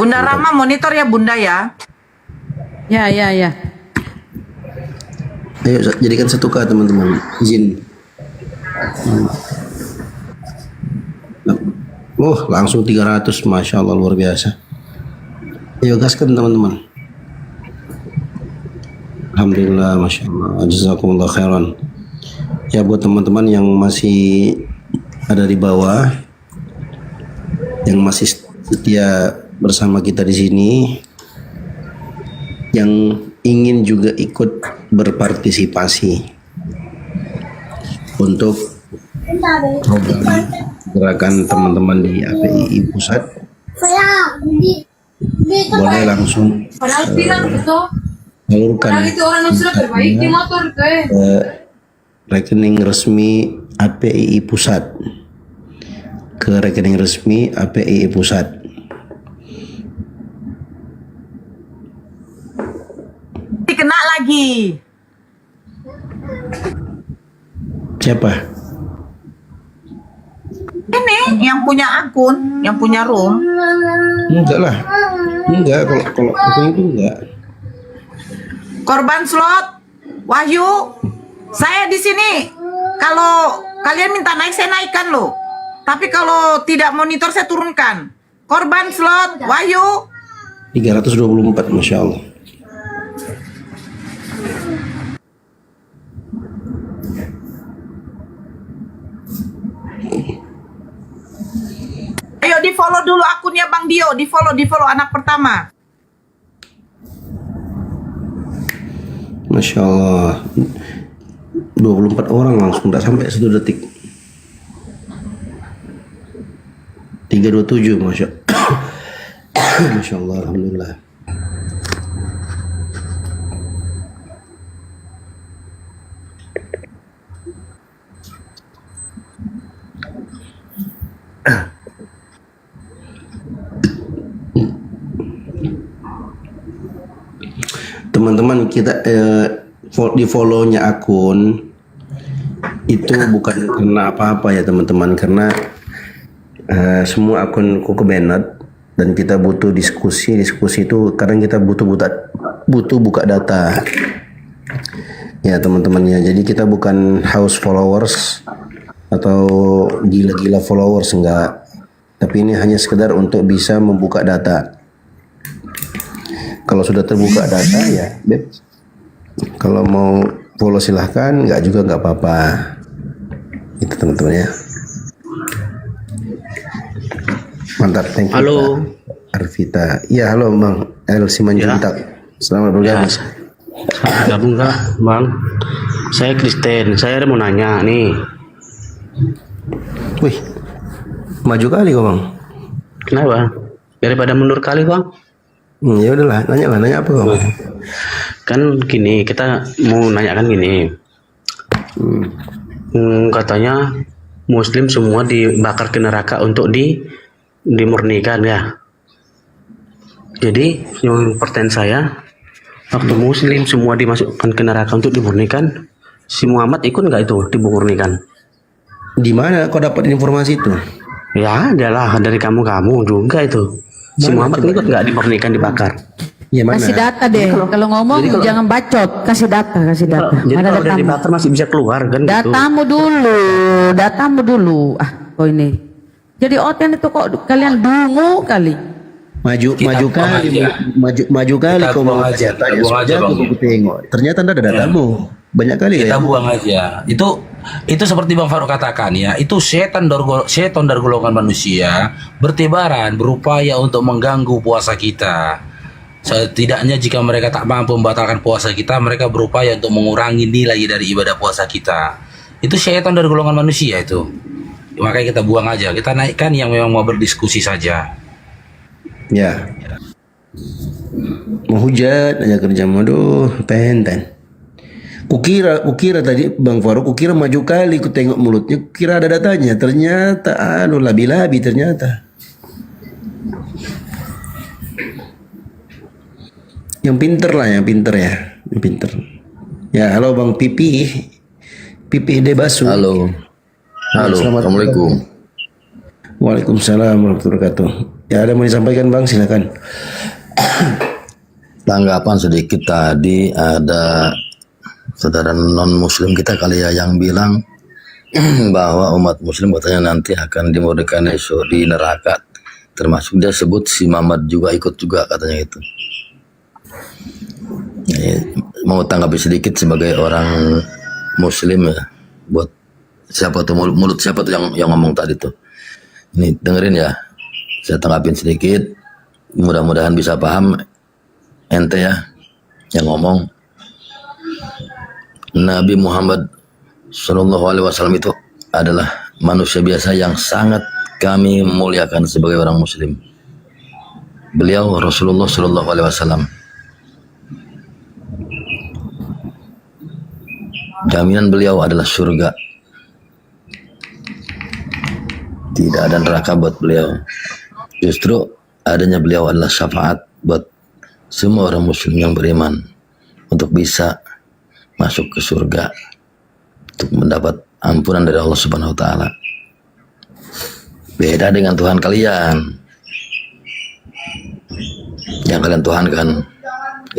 Bunda Rama monitor ya Bunda ya. Ya. Ayo jadikan 1K teman-teman. Izin. Langsung 300, Masya Allah, luar biasa. Ayo gaskan teman-teman. Alhamdulillah, Masya Allah, jazakumullah khairan. Ya, buat teman-teman yang masih ada di bawah, yang masih setia bersama kita di sini, yang ingin juga ikut berpartisipasi untuk program gerakan teman-teman di APII Pusat, boleh langsung salurkan rekening resmi APII Pusat, ke rekening resmi APII Pusat. Kena lagi. Siapa? Ini yang punya akun, yang punya room. Enggak lah, enggak, kalau itu enggak. Korban slot, Wahyu, saya di sini. Kalau kalian minta naik, saya naikkan loh. Tapi kalau tidak monitor, saya turunkan. Korban slot, Wahyu. 324, Masya Allah. Ayo di follow dulu akunnya Bang Dio, di follow anak pertama. Masya Allah, 24 orang langsung, tak sampai 1 detik. 327, Masya Masya Allah, Alhamdulillah. Teman-teman, kita di follow-nya akun itu bukan karena apa-apa ya teman-teman, karena semua akun Kuku Bennett, dan kita butuh diskusi itu kadang kita butuh buka data ya teman-temannya. Jadi kita bukan house followers atau gila-gila followers, enggak, tapi ini hanya sekedar untuk bisa membuka data. Kalau sudah terbuka data ya Beb, kalau mau follow silahkan, enggak juga enggak apa-apa. Itu teman-teman ya. Mantap, thank you. Halo Arvita. Iya, halo Bang El Simanjuntak. Selamat bergabung. Gabung kah Bang? Saya Kristen, saya mau nanya nih. Wih, maju kali kok Bang. Kenapa? Daripada mundur kali Bang. Ya udahlah, nanya apa Bang? Kan gini, kita mau nanyakan gini. Katanya Muslim semua dibakar ke neraka untuk dimurnikan ya. Jadi yang pertanyaan saya, waktu Muslim semua dimasukkan ke neraka untuk dimurnikan, si Muhammad ikut nggak itu dimurnikan? Di mana kau dapat informasi itu? Ya, adalah dari kamu juga itu. Si Muhammad ikut nggak dimurnikan, dibakar? Ya mana? Kasih data deh. Kalau ngomong jangan bacot, kasih data. Jadi Mana kalau udah datamu? dibakar masih bisa keluar kan? Datamu dulu. Kok ini. Jadi oten itu kok kalian dungu kali. Maju kali kau mau aja, tanya buang aja Bang. aku tengok. Ternyata ada datamu. Banyak kali Kita ya. buang aja. Itu seperti Bang Faruk katakan ya, itu setan dari golongan manusia bertebaran berupaya untuk mengganggu puasa kita. Setidaknya jika mereka tak mampu membatalkan puasa kita, mereka berupaya untuk mengurangi nilai dari ibadah puasa kita. Itu setan dari golongan manusia itu. Makanya kita buang aja. Kita naikkan yang memang mau berdiskusi saja. Ya. Mau hujat aja kerja modoh, penten. Kukira tadi Bang Faruk, kukira maju kali, ku tengok mulutnya, kukira ada datanya. Ternyata labi-labi ternyata. Yang pinter ya, yang pinter. Ya, halo Bang Pipih Debasu. Halo. Selamat Assalamualaikum. Waalaikumsalam warahmatullahi wabarakatuh. Ya, ada mau disampaikan Bang, silakan. Tanggapan sedikit tadi, ada saudara non muslim kita kali ya yang bilang bahwa umat muslim katanya nanti akan dimurnikan esok di neraka, termasuk dia sebut si Muhammad juga ikut juga katanya itu. Mau tanggapi sedikit sebagai orang muslim ya, buat siapa tuh mulut siapa tuh yang ngomong tadi tuh. Ini dengerin ya, saya tanggapin sedikit, mudah-mudahan bisa paham ente ya yang ngomong. Nabi Muhammad Shallallahu Alaihi Wasallam itu adalah manusia biasa yang sangat kami muliakan sebagai orang muslim. Beliau Rasulullah Shallallahu Alaihi Wasallam. Jaminan beliau adalah surga. Tidak ada neraka buat beliau. Justru adanya beliau adalah syafaat buat semua orang muslim yang beriman untuk bisa masuk ke surga, untuk mendapat ampunan dari Allah Subhanahu wa taala. Beda dengan Tuhan kalian. Yang kalian tuhankan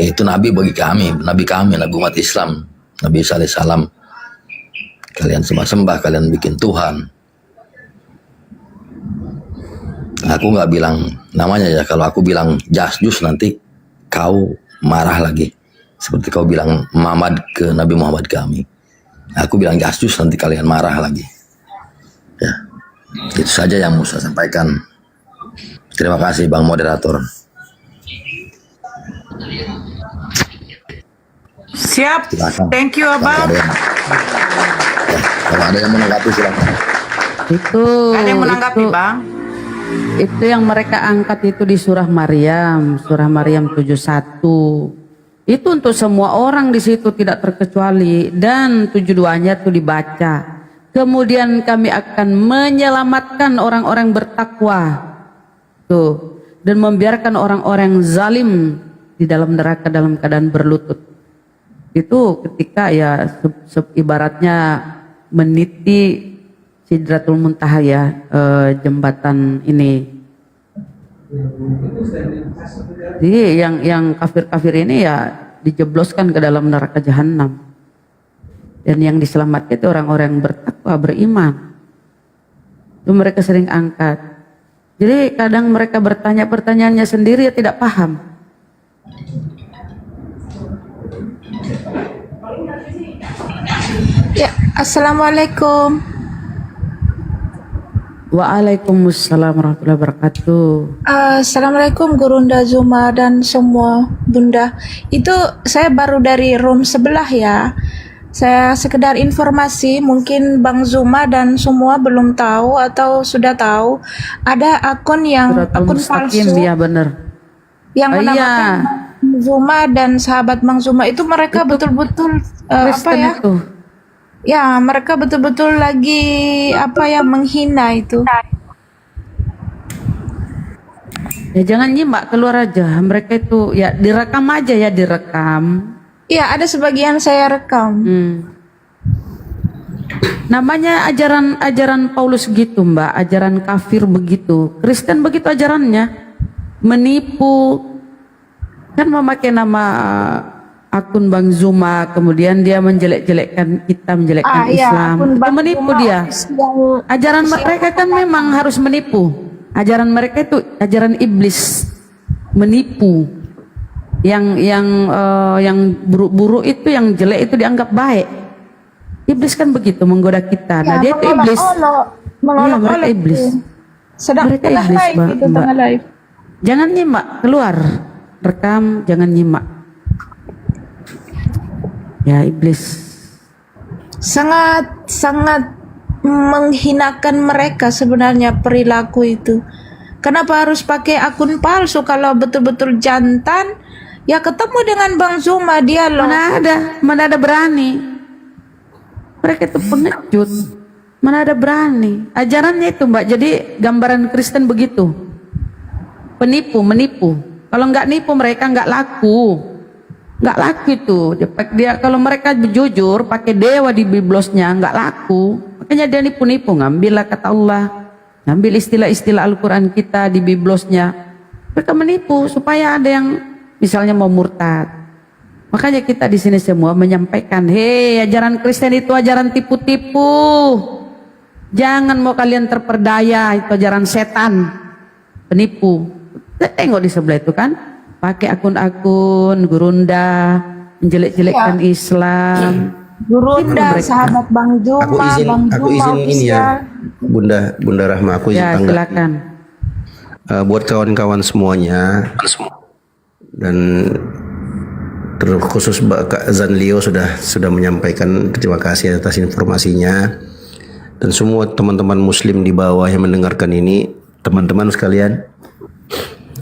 yaitu nabi bagi kami, nabi umat Islam, Nabi Isa alaihissalam. Kalian sembah, kalian bikin Tuhan. Aku nggak bilang namanya ya, kalau aku bilang Jasjus nanti kau marah lagi. Seperti kau bilang Muhammad ke Nabi Muhammad kami. Aku bilang Jasjus nanti kalian marah lagi. Ya, itu saja yang mau saya sampaikan. Terima kasih Bang Moderator. Siap. Silakan. Thank you Abang. Kalau ada yang menanggapi silakan. Itu Ada yang menanggapi itu, Bang? itu yang mereka angkat itu di surah Maryam 71. Itu untuk semua orang di situ tidak terkecuali, dan 72-nya itu dibaca. Kemudian kami akan menyelamatkan orang-orang bertakwa tuh, dan membiarkan orang-orang zalim di dalam neraka dalam keadaan berlutut. Itu ketika ya ibaratnya meniti Sidratul Muntaha ya, jembatan ini. Jadi yang kafir-kafir ini ya dijebloskan ke dalam neraka jahanam. Dan yang diselamatkan itu orang-orang yang bertakwa, beriman. Itu mereka sering angkat. Jadi kadang mereka bertanya pertanyaannya sendiri ya tidak paham. Ya, Assalamualaikum. Waalaikumsalam warahmatullahi wabarakatuh. Assalamualaikum Gurunda Zuma dan semua Bunda. Itu saya baru dari room sebelah ya. Saya sekedar informasi, mungkin Bang Zuma dan semua belum tahu atau sudah tahu, ada akun yang Suratul akun Mustaqim, palsu ya benar. yang Oh, menamakan Bang Zuma dan sahabat Bang Zuma itu mereka betul-betul apa Kristen ya? itu. Ya, mereka betul-betul lagi apa ya, menghina itu. Ya jangan nyimak, keluar aja. Mereka itu ya direkam aja ya, direkam. Iya, ada sebagian saya rekam. Namanya ajaran Paulus gitu, Mbak, ajaran kafir begitu. Kristen begitu ajarannya. Menipu. Kan memakai nama akun Bang Zuma, kemudian dia menjelek-jelekkan kita, menjelekkan Iya, Islam. akun Itu Bang menipu Zuma dia. official. Ajaran mereka kan memang harus menipu. Ajaran mereka itu ajaran iblis, menipu. Yang buruk-buruk itu, yang jelek itu dianggap baik. Iblis kan begitu menggoda kita. Nah, dia itu iblis. Iya, mereka iblis. Sedang Mereka tengah iblis, live itu, Mbak. tengah live. Jangan nyimak, keluar. Rekam, jangan nyimak. Ya, iblis. Sangat menghinakan mereka sebenarnya perilaku itu. Kenapa harus pakai akun palsu kalau betul-betul jantan? Ya ketemu dengan Bang Zuma, dia loh. Mana ada berani. Mereka itu pengecut. Mana ada berani. Ajarannya itu, Mbak, jadi gambaran Kristen begitu. Penipu, menipu. Kalau nggak nipu mereka nggak laku. Nggak laku itu. Dia kalau mereka jujur pakai dewa di biblosnya nggak laku. Makanya dia nipu-nipu, ngambillah kata Allah. Ambil istilah-istilah Al-Quran kita di biblosnya. Mereka menipu supaya ada yang misalnya mau murtad. Makanya kita di sini semua menyampaikan, hei, ajaran Kristen itu ajaran tipu-tipu. Jangan mau kalian terperdaya, itu ajaran setan, penipu. Tengok di sebelah itu kan, pakai akun-akun gurunda, menjelek-jelekkan Islam. Gurunda, Mereka. sahabat Bang Juma, Aku izin ini ya, Bunda Rahma, aku izin Ya, tanggapi. silakan. Buat kawan-kawan semuanya dan terkhusus Kak Zanlio sudah menyampaikan terima kasih atas informasinya, dan semua teman-teman muslim di bawah yang mendengarkan ini, teman-teman sekalian,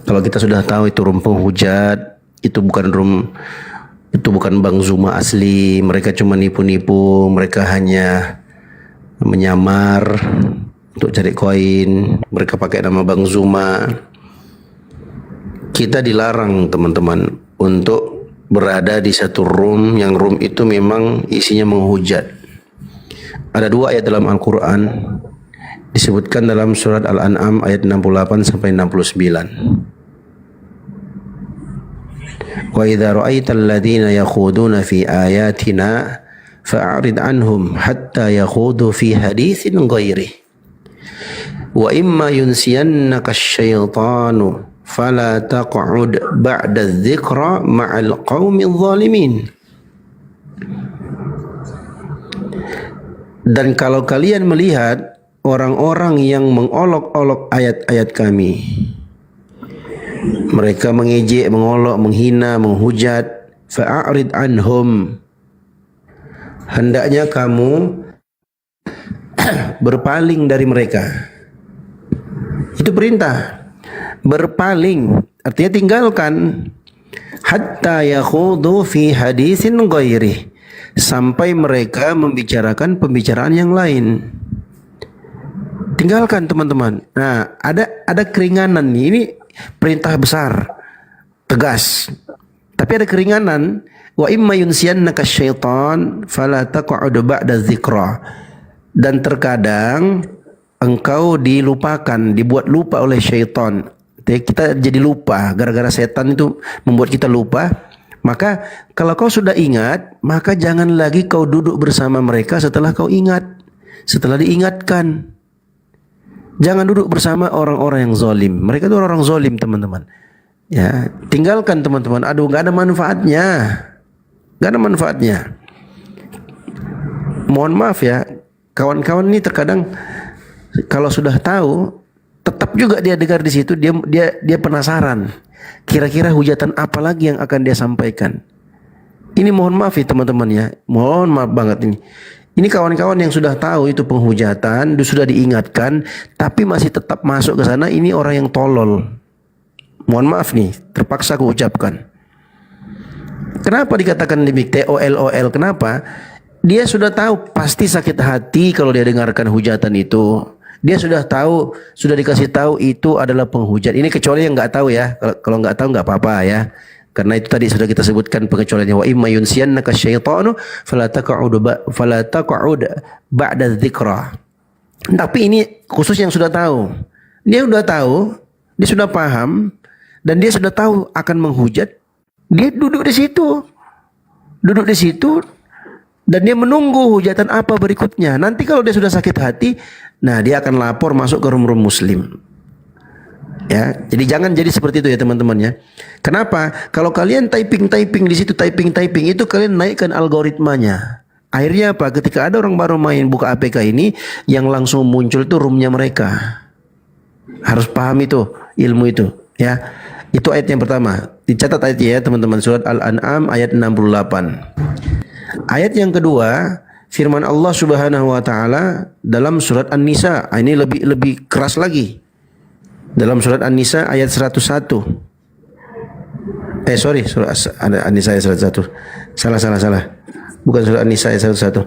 kalau kita sudah tahu itu rum penghujat, itu bukan Bang Zuma asli, mereka cuma nipu-nipu, mereka hanya menyamar untuk cari koin, mereka pakai nama Bang Zuma. Kita dilarang teman-teman untuk berada di satu room yang room itu memang isinya menghujat. Ada 2 ayat dalam Al-Quran disebutkan dalam surat Al-An'am ayat 68 sampai 69. Wa idza ra'aital ladzina yakhuduna fi ayatina fa'rid anhum hatta yakhudu fi haditsin ghairi. Wa imma yunsiyannaka asyaitanu fala taq'ud ba'da dzikra ma'al qaumil zalimin. Dan kalau kalian melihat orang-orang yang mengolok-olok ayat-ayat kami, mereka mengejek, mengolok, menghina, menghujat, fa'arid anhum, hendaknya kamu berpaling dari mereka. Itu perintah. Berpaling artinya tinggalkan, hatta yakhudu fi hadisin ghairi, sampai mereka membicarakan pembicaraan yang lain. Tinggalkan teman-teman. Nah, ada keringanan nih. Ini perintah besar, tegas. Tapi ada keringanan. Wa imma yunsiyannaka syaitan fala taq'ud ba'da dzikra. Dan terkadang engkau dilupakan, dibuat lupa oleh syaitan. Kita jadi lupa gara-gara setan itu membuat kita lupa. Maka kalau kau sudah ingat, maka jangan lagi kau duduk bersama mereka setelah kau ingat, setelah diingatkan. Jangan duduk bersama orang-orang yang zalim. Mereka itu orang-orang zalim, teman-teman. Ya, tinggalkan teman-teman. Aduh, nggak ada manfaatnya. Nggak ada manfaatnya. Mohon maaf ya, kawan-kawan ini terkadang kalau sudah tahu, tetap juga dia dengar di situ, dia penasaran. Kira-kira hujatan apa lagi yang akan dia sampaikan. Ini mohon maaf ya teman-teman ya. Mohon maaf banget ini. Ini kawan-kawan yang sudah tahu itu penghujatan, sudah diingatkan, tapi masih tetap masuk ke sana. Ini orang yang tolol. Mohon maaf nih, terpaksa aku ucapkan. Kenapa dikatakan demikian? TOLOL, kenapa? Dia sudah tahu pasti sakit hati kalau dia dengarkan hujatan itu. Dia sudah tahu, sudah dikasih tahu itu adalah penghujat. Ini kecuali yang nggak tahu ya. Kalau nggak tahu nggak apa-apa ya. Karena itu tadi sudah kita sebutkan pengecualiannya. Wa imma yunsiyannaka syaitanu fala taq'ud ba'da dzikra. Tapi ini khusus yang sudah tahu. Dia sudah tahu, dia sudah paham, dan dia sudah tahu akan menghujat. Dia duduk di situ. Duduk di situ dan dia menunggu hujatan apa berikutnya. Nanti kalau dia sudah sakit hati, nah dia akan lapor masuk ke room-room muslim. Ya, jadi jangan jadi seperti itu ya teman-teman ya. Kenapa? Kalau kalian typing di situ, typing itu kalian naikkan algoritmanya. Akhirnya apa? Ketika ada orang baru main buka APK ini, yang langsung muncul itu roomnya mereka. Harus paham itu, ilmu itu ya. Itu ayat yang pertama. Dicatat ayatnya ya teman-teman, surat Al-An'am ayat 68. Ayat yang kedua, firman Allah Subhanahu wa taala dalam surat An-Nisa. Ini lebih keras lagi. Dalam surat An-Nisa ayat 101. Surat An-Nisa ayat 101. Salah. Bukan surat An-Nisa ayat 101.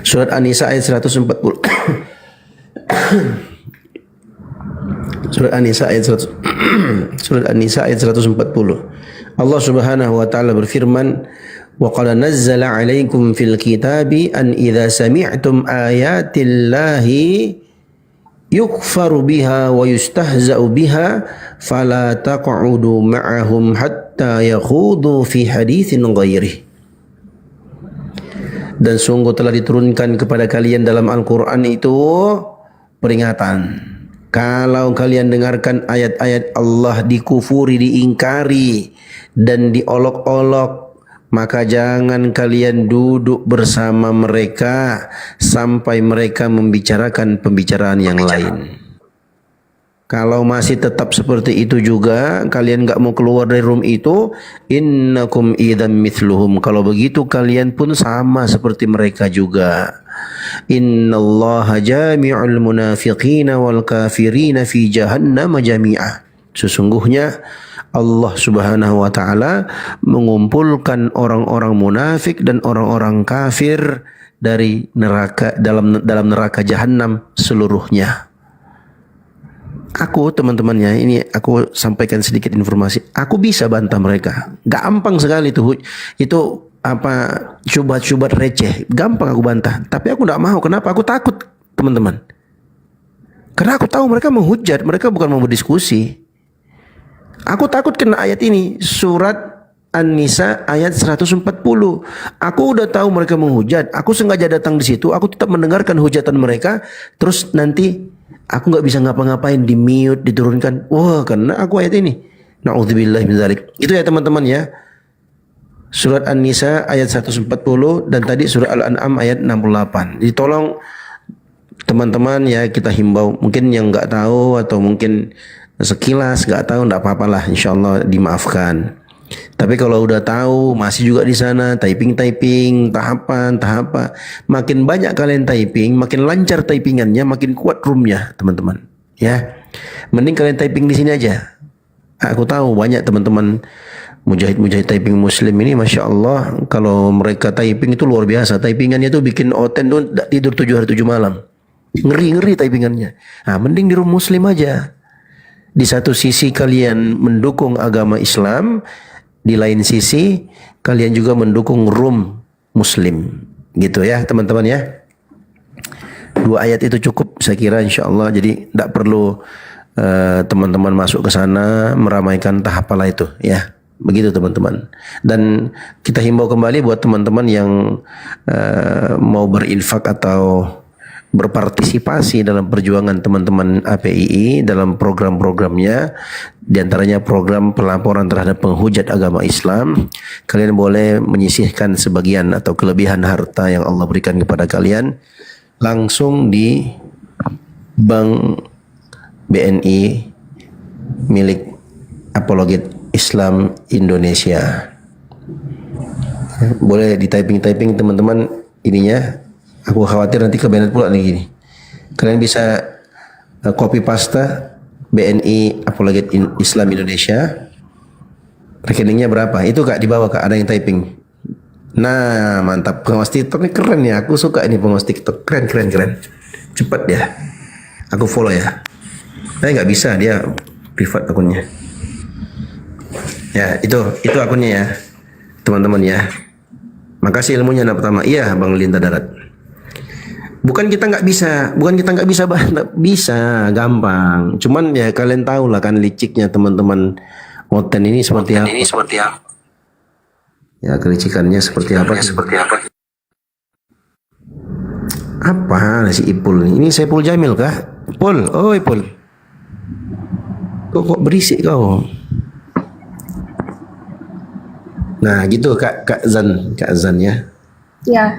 Surat An-Nisa ayat 140. Surat An-Nisa ayat 100. Surat An-Nisa ayat 140. Allah Subhanahu wa taala berfirman, Wa qad nazzala 'alaikum fil kitabi an idza sami'tum ayatillahi yukfaru biha wa yustahza'u biha fala taq'udu ma'ahum hatta yakhudu fi haditsin ghairi. Dan sungguh telah diturunkan kepada kalian dalam Al-Quran itu peringatan. Kalau kalian dengarkan ayat-ayat Allah dikufuri, diingkari dan diolok-olok, maka jangan kalian duduk bersama mereka sampai mereka membicarakan pembicaraan yang lain. Kalau masih tetap seperti itu juga, kalian enggak mau keluar dari room itu, innakum idzam mithluhum. Kalau begitu kalian pun sama seperti mereka juga. Innallaha jami'ul munafiqina wal kafirina fi jahannam jami'ah. Sesungguhnya Allah Subhanahu wa taala mengumpulkan orang-orang munafik dan orang-orang kafir dari neraka dalam neraka jahanam seluruhnya. Aku teman-temannya ini aku sampaikan sedikit informasi. Aku bisa bantah mereka. Gampang sekali itu apa syubhat-syubhat receh. Gampang aku bantah. Tapi aku tidak mau. Kenapa? Aku takut, teman-teman. Karena aku tahu mereka menghujat, mereka bukan mau berdiskusi. Aku takut kena ayat ini, surat An-Nisa ayat 140. Aku udah tahu mereka menghujat. Aku sengaja datang di situ. Aku tetap mendengarkan hujatan mereka. Terus nanti aku nggak bisa ngapa-ngapain, di mute, diturunkan. Wah, karena aku ayat ini. Na'udzubillah min dzalik. Itu ya teman-teman ya. Surat An-Nisa ayat 140 dan tadi surat Al-An'am ayat 68. Jadi tolong teman-teman ya, kita himbau. Mungkin yang nggak tahu atau mungkin sekilas nggak tahu, nggak apa-apalah, insyaallah dimaafkan. Tapi kalau udah tahu masih juga di sana typing tahapan, makin banyak kalian typing, makin lancar typingannya, makin kuat roomnya teman-teman ya. Mending kalian typing di sini aja. Aku tahu banyak teman-teman mujahid typing muslim ini, masya Allah, kalau mereka typing itu luar biasa. Typingannya tuh bikin oten tuh tidur 7 hari 7 malam. Ngeri typingannya. Nah, mending di room muslim aja. Di satu sisi kalian mendukung agama Islam, di lain sisi kalian juga mendukung room muslim. Gitu ya teman-teman ya. 2 ayat itu cukup saya kira insyaallah. Jadi tidak perlu teman-teman masuk ke sana meramaikan tahapalah itu ya. Begitu teman-teman. Dan kita himbau kembali buat teman-teman yang mau berinfak atau berpartisipasi dalam perjuangan teman-teman APII dalam program-programnya, diantaranya program pelaporan terhadap penghujat agama Islam. Kalian boleh menyisihkan sebagian atau kelebihan harta yang Allah berikan kepada kalian langsung di Bank BNI milik Apologet Islam Indonesia. Boleh di typing teman-teman ininya. Aku khawatir nanti kebenet pula nih gini. Kalian bisa copy paste BNI Apologet Islam Indonesia. Rekeningnya berapa? Itu Kak di bawah Kak ada yang typing. Nah, mantap. Pengawas TikTok ini keren ya. Aku suka ini pengawas TikTok. Keren. Cepat ya. Aku follow ya. Tapi nggak bisa, dia privat akunnya. Ya, itu akunnya ya. Teman-teman ya. Makasih ilmunya anak pertama. Iya, Bang Linta Darat. Bukan kita nggak bisa, bisa, gampang. Cuman ya kalian tahu lah kan liciknya teman-teman Oten ini seperti apa. Ya kelicikannya seperti apa? Apa si Ipul ini? Ini saya Pul Jamil kah? Pul, Pul. Kok berisik kau? Nah gitu Kak Zan ya. Ya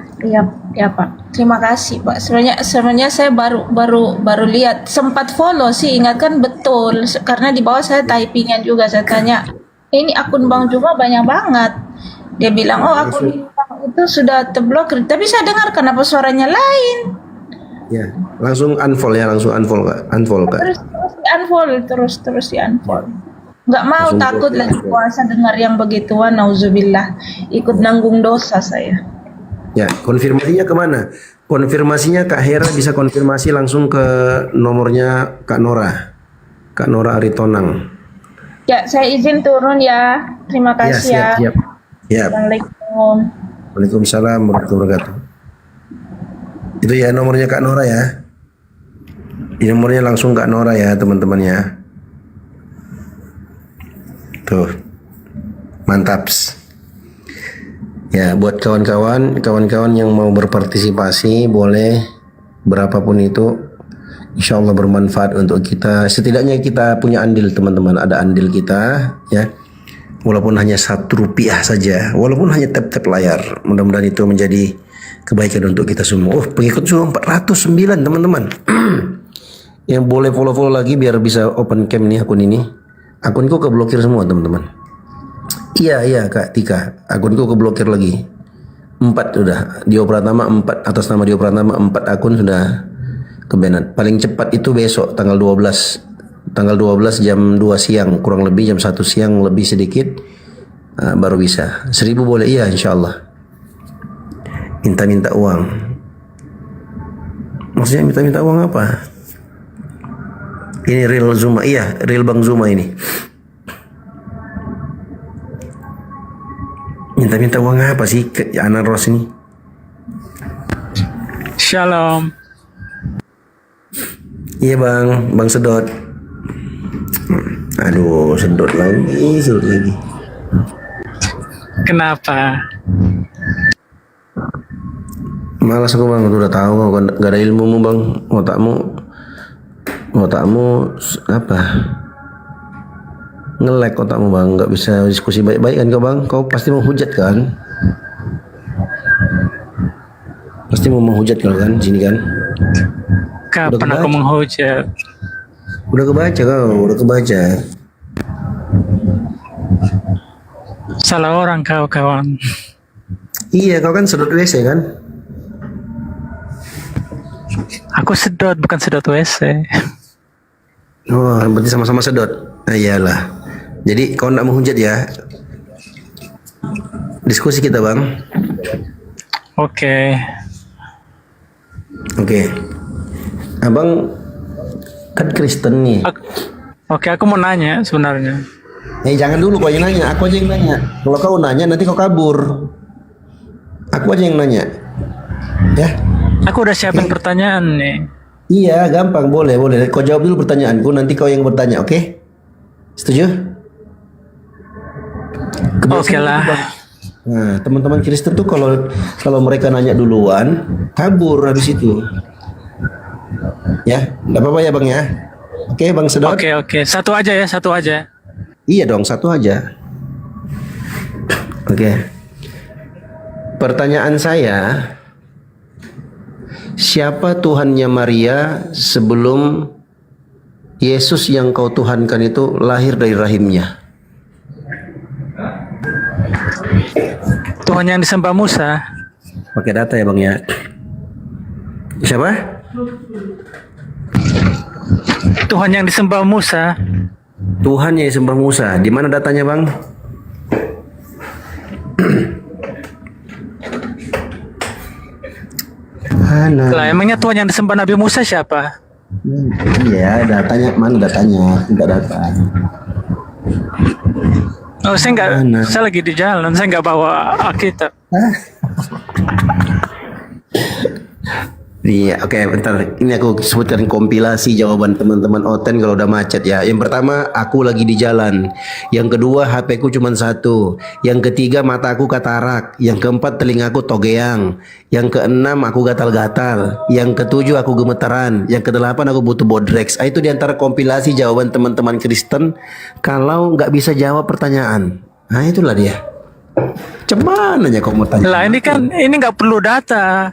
Pak. Terima kasih Pak. Sebenarnya saya baru lihat, sempat follow sih, ingatkan betul karena di bawah saya typingan juga. Saya tanya, ini akun Bang Juma banyak banget. Dia bilang, akun itu sudah terblokir. Tapi saya dengar kenapa suaranya lain. Ya, langsung unfollow ya, unfollow Kak. Terus di unfollow. Nggak mau, langsung takut lagi puasa dengar yang begituan, nauzubillah. Ikut nanggung dosa saya. Ya, konfirmasinya kemana? Konfirmasinya Kak Hera bisa konfirmasi langsung ke nomornya Kak Nora Aritonang. Ya, saya izin turun ya. Terima kasih ya. Siap. Ya. Assalamualaikum. Waalaikumsalam warahmatullahi wabarakatuh. Itu ya nomornya Kak Nora ya. Ini nomornya langsung Kak Nora ya teman-teman ya. Tuh. Mantaps. Ya, buat kawan-kawan yang mau berpartisipasi boleh berapapun itu, insya Allah bermanfaat untuk kita. Setidaknya kita punya andil teman-teman, ada andil kita ya. Walaupun hanya Rp1 saja, walaupun hanya tap-tap layar, mudah-mudahan itu menjadi kebaikan untuk kita semua. Oh, pengikut sudah 409 teman-teman. Yang boleh follow-follow lagi biar bisa open cam nih akun ini. Akunku keblokir semua teman-teman. Iya Kak Tika, akunku keblokir lagi. 4 sudah, Dio Pratama 4, atas nama Dio Pratama 4 akun sudah kebanan. Paling cepat itu besok tanggal 12 jam 2 siang, kurang lebih jam 1 siang lebih sedikit, baru bisa. 1000 boleh, iya insya-Allah. Minta-minta uang. Maksudnya minta-minta uang apa? Ini real Zuma, iya real Bang Zuma ini. Minta-minta uang apa sih Ana Ros ini? Shalom. Iya Bang Sedot. Aduh, sedot lagi. Kenapa? Malas aku Bang, udah tahu gak ada ilmumu Bang. Otakmu apa? Nge-lag otakmu Bang, nggak bisa diskusi baik-baik kan kau Bang? Kau pasti mau hujat kan? Pasti mau menghujat kau kan, sini kan? Kapan aku menghujat? Udah kebaca. Salah orang kau, kawan. Iya, kau kan sedot WC kan? Aku sedot, bukan sedot WC. Oh, berarti sama-sama sedot. Iyalah. Jadi kau nggak menghujat ya? Diskusi kita Bang. Oke. Abang kan Kristen nih. Oke, aku mau nanya sebenarnya. Jangan dulu kau yang nanya, aku aja yang nanya. Kalau kau nanya nanti kau kabur. Aku aja yang nanya. Ya. Aku udah siapin pertanyaan nih. Iya, gampang, boleh. Kau jawab dulu pertanyaanku, nanti kau yang bertanya, oke? Setuju? Oke lah. Nah, teman-teman Kristen tuh kalau mereka nanya duluan, kabur habis itu. Ya, enggak apa-apa ya Bang ya. Oke, Bang Sedot. Oke. Satu aja. Iya dong, satu aja. Oke. Pertanyaan saya, siapa Tuhannya Maria sebelum Yesus yang kau tuhankan itu lahir dari rahimnya? Tuhan yang disembah Musa. Pakai data ya Bang ya. Siapa? Tuhan yang disembah Musa. Tuhan yang disembah Musa. Di mana datanya Bang? Lah emangnya Tuhan yang disembah Nabi Musa siapa? Iya, datanya mana datanya? Tidak data. Oh, saya lagi di jalan, saya nggak bawa Alkitab. Iya, oke, bentar. Ini aku sebutkan kompilasi jawaban teman-teman Oten kalau udah macet ya. Yang pertama, aku lagi di jalan. Yang kedua, HP ku cuma 1. Yang ketiga, mataku katarak. Yang keempat, telingaku togeang. Yang keenam, aku gatal-gatal. Yang ketujuh, aku gemetaran. Yang kedelapan, aku butuh bodrex. Itu diantara kompilasi jawaban teman-teman Kristen kalau nggak bisa jawab pertanyaan. Nah, itulah dia. Cuman aja kau mau tanya. Lah ini nggak perlu data.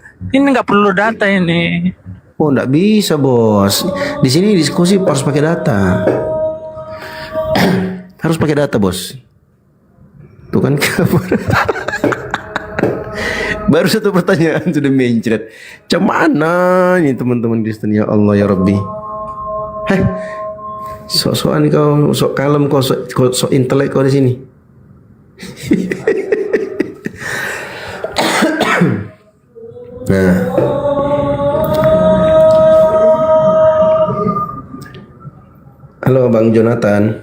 Ini. Oh, nggak bisa bos. Di sini diskusi harus pakai data. Harus pakai data bos. Tuh kan kabur. Baru satu pertanyaan sudah mencret. Cemana ini teman-teman Kristen, ya Allah ya Rabbi. Sok-sokan kau, sok kalem kau, sok intelek kau di sini. Nah, halo Bang Jonathan.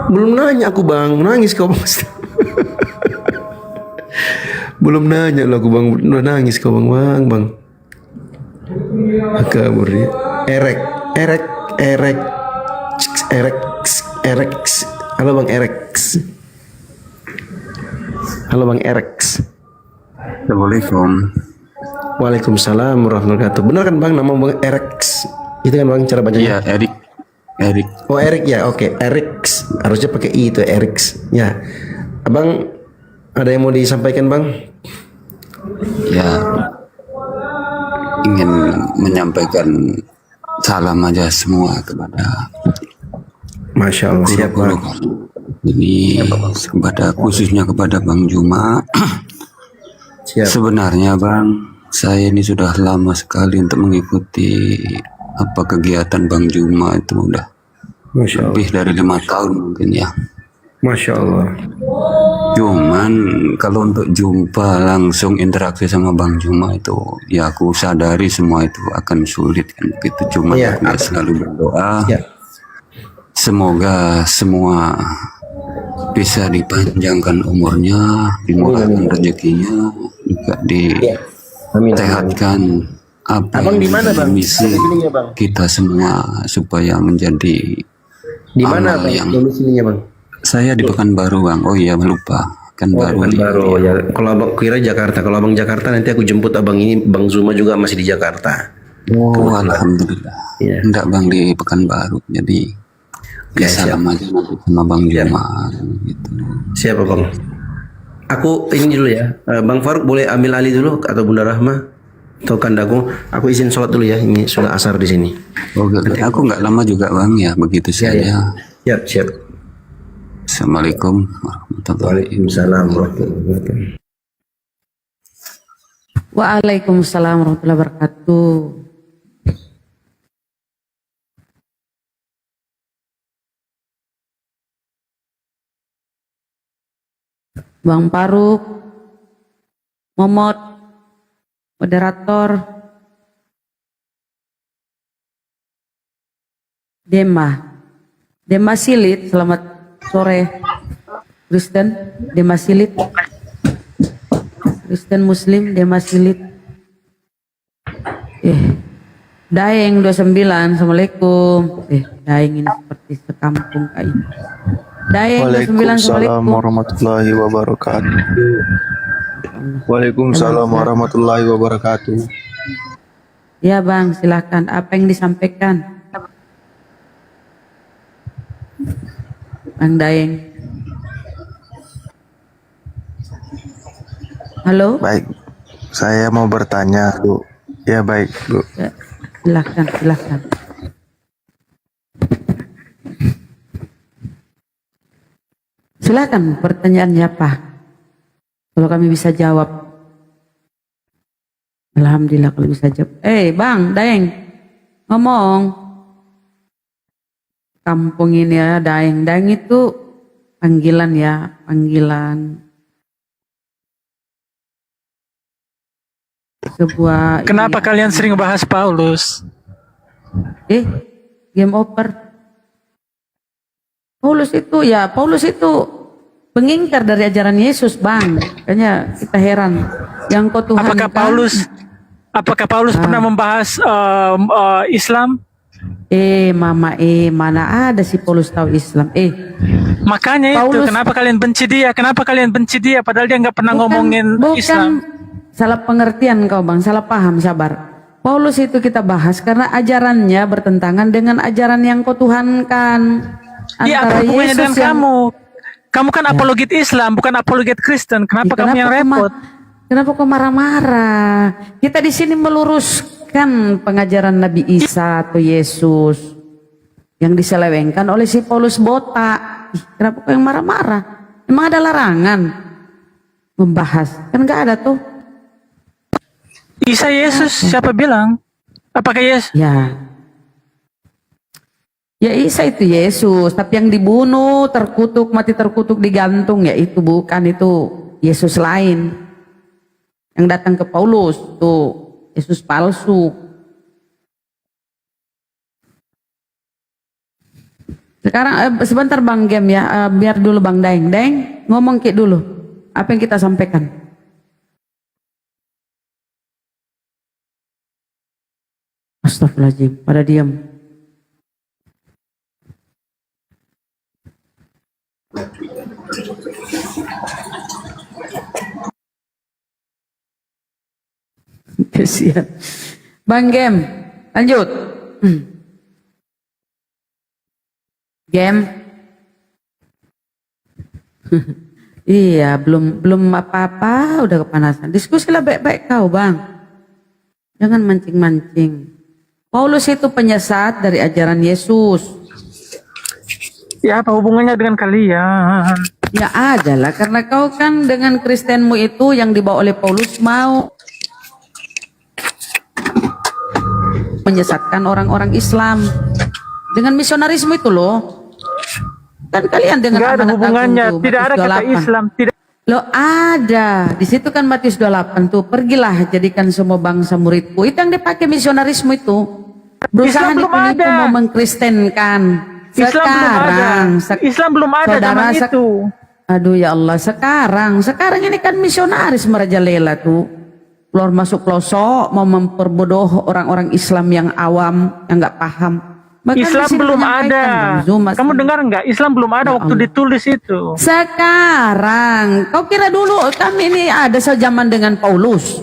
Belum nanya aku bang, nangis kau bang. Belum nanya lo aku bang, udah nangis kau bang, bang. Kabur dia. Erek. Halo bang Erek. Halo bang Erek. Assalamualaikum. Waalaikumsalam warahmatullahi wabarakatuh. Benar kan bang nama bang Erek? Itu kan bang cara bacanya? Iya, Erik. Oh Erik ya, oke. Erik. Harusnya pakai I itu Erik. Ya. Abang ada yang mau disampaikan bang? Ya, ingin menyampaikan salam aja semua kepada Masya Allah, siap bang. ini kepada khususnya kepada Bang Juma. Siap. Sebenarnya Bang, saya ini sudah lama sekali untuk mengikuti apa kegiatan Bang Juma itu udah Masya Allah. lebih dari 5 tahun mungkin ya. Masya Allah. Cuman kalau untuk jumpa langsung interaksi sama Bang Juma itu ya aku sadari semua itu akan sulit kan begitu. Cuma Iya. aku selalu berdoa Ya. semoga semua bisa dipanjangkan umurnya, dimurahkan rezekinya, juga Amin. disehatkan apa Abang yang di mana bang? misi Domisilinya bang? kita semua supaya menjadi Di mana amal bang? yang Domisilinya bang? saya di Pekanbaru Bang. Oh iya lupa kan baru nih. Baru ya. Kalau abang kira Jakarta, kalau abang Jakarta nanti aku jemput abang ini. Bang Zuma juga masih di Jakarta. Oh alhamdulillah. Iya. Enggak Bang di Pekanbaru. Jadi Ya, ya salam aja nanti sama Bang Juma gitu. Siapa bang? Aku ini dulu ya. Bang Faruk boleh ambil alih dulu atau Bunda Rahma atau Kandagung. Aku izin sholat dulu ya. Ini sudah asar di sini. Oh, aku nggak lama juga Bang ya begitu saja. Siap. Assalamualaikum warahmatullahi Waalaikumsalam warahmatullahi wabarakatuh. Waalaikumsalam warahmatullahi wabarakatuh. Bang Faruk, Momot, moderator, Dema Silit, selamat sore. Kristen, Dema Silit, Kristen Muslim, Dema Silit. Daeng 29, Assalamualaikum. Daeng ini seperti sekampung kayak ini. Daeng 29, Assalamualaikum. Warahmatullahi wabarakatuh. Waalaikumsalam warahmatullahi wabarakatuh. Ya Bang, silakan. Apa yang disampaikan? Bang Daeng. Halo? Baik, saya mau bertanya, Bu. Ya baik, Bu. Ya, silakan. Silakan pertanyaannya apa? Kalau kami bisa jawab. Alhamdulillah kalau bisa jawab. Bang Daeng, ngomong. Kampung ini ya Daeng. Daeng itu panggilan ya, panggilan. Sebuah. Kenapa kalian sering bahas Paulus? Game over. Paulus itu pengingkar dari ajaran Yesus, Bang. Kayaknya kita heran. Yang kau Tuhan Apakah Paulus pernah membahas Islam? Mana ada si Paulus tahu Islam? Makanya Paulus, itu kenapa kalian benci dia? Kenapa kalian benci dia? Padahal dia nggak pernah ngomongin Islam. Salah pengertian kau Bang, salah paham, sabar. Paulus itu kita bahas karena ajarannya bertentangan dengan ajaran yang kau tuhankan. Iya, apa hubungannya dengan kamu? Kamu kan apologet Islam, bukan apologet Kristen. Kenapa kamu yang repot? Kenapa kau marah-marah? Kita di sini meluruskan pengajaran Nabi Isa atau Yesus yang diselewengkan oleh si Paulus botak. Kenapa kau yang marah-marah? Emang ada larangan membahas? Kan nggak ada tuh. Isa Yesus, siapa bilang? Apakah Yesus? Ya Isa itu Yesus, tapi yang dibunuh, terkutuk, mati terkutuk, digantung, ya itu bukan, itu Yesus lain. Yang datang ke Paulus, tuh Yesus palsu. Sekarang sebentar Bang Gem ya, biar dulu Bang Daeng. Daeng ngomong Ki dulu. Apa yang kita sampaikan? Astagfirullahaladzim, pada diam. Kasihan. Bang Gem, lanjut. Gem. Iya, belum apa-apa udah kepanasan. Diskusilah baik-baik kau, Bang. Jangan mancing-mancing. Paulus itu penyesat dari ajaran Yesus. Ya, apa hubungannya dengan kalian? Ya ada lah, karena kau kan dengan Kristenmu itu yang dibawa oleh Paulus mau menyesatkan orang-orang Islam dengan misionarisme itu loh. Kan kalian dengan Nggak ada amanat hubungannya, agung tuh, tidak ada Matius kata 28. Islam, tidak. Loh ada, di situ kan Matius 28 tuh, pergilah jadikan semua bangsa muridku. Itu yang dipakai misionarisme itu. Berusaha Islam belum nipu-nipu ada. mau mengkristenkan. Islam belum ada. Islam belum ada zaman itu. Aduh ya Allah, sekarang ini kan misionaris merajalela tuh. Keluar masuk pelosok mau memperbodoh orang-orang Islam yang awam, yang nggak paham. Bahkan Islam di sini belum menyampaikan, ada. Bang Zuma, Kamu dengar nggak? Islam belum ada Ya waktu Allah. ditulis itu. sekarang kau kira dulu kami ini ada sejaman dengan Paulus?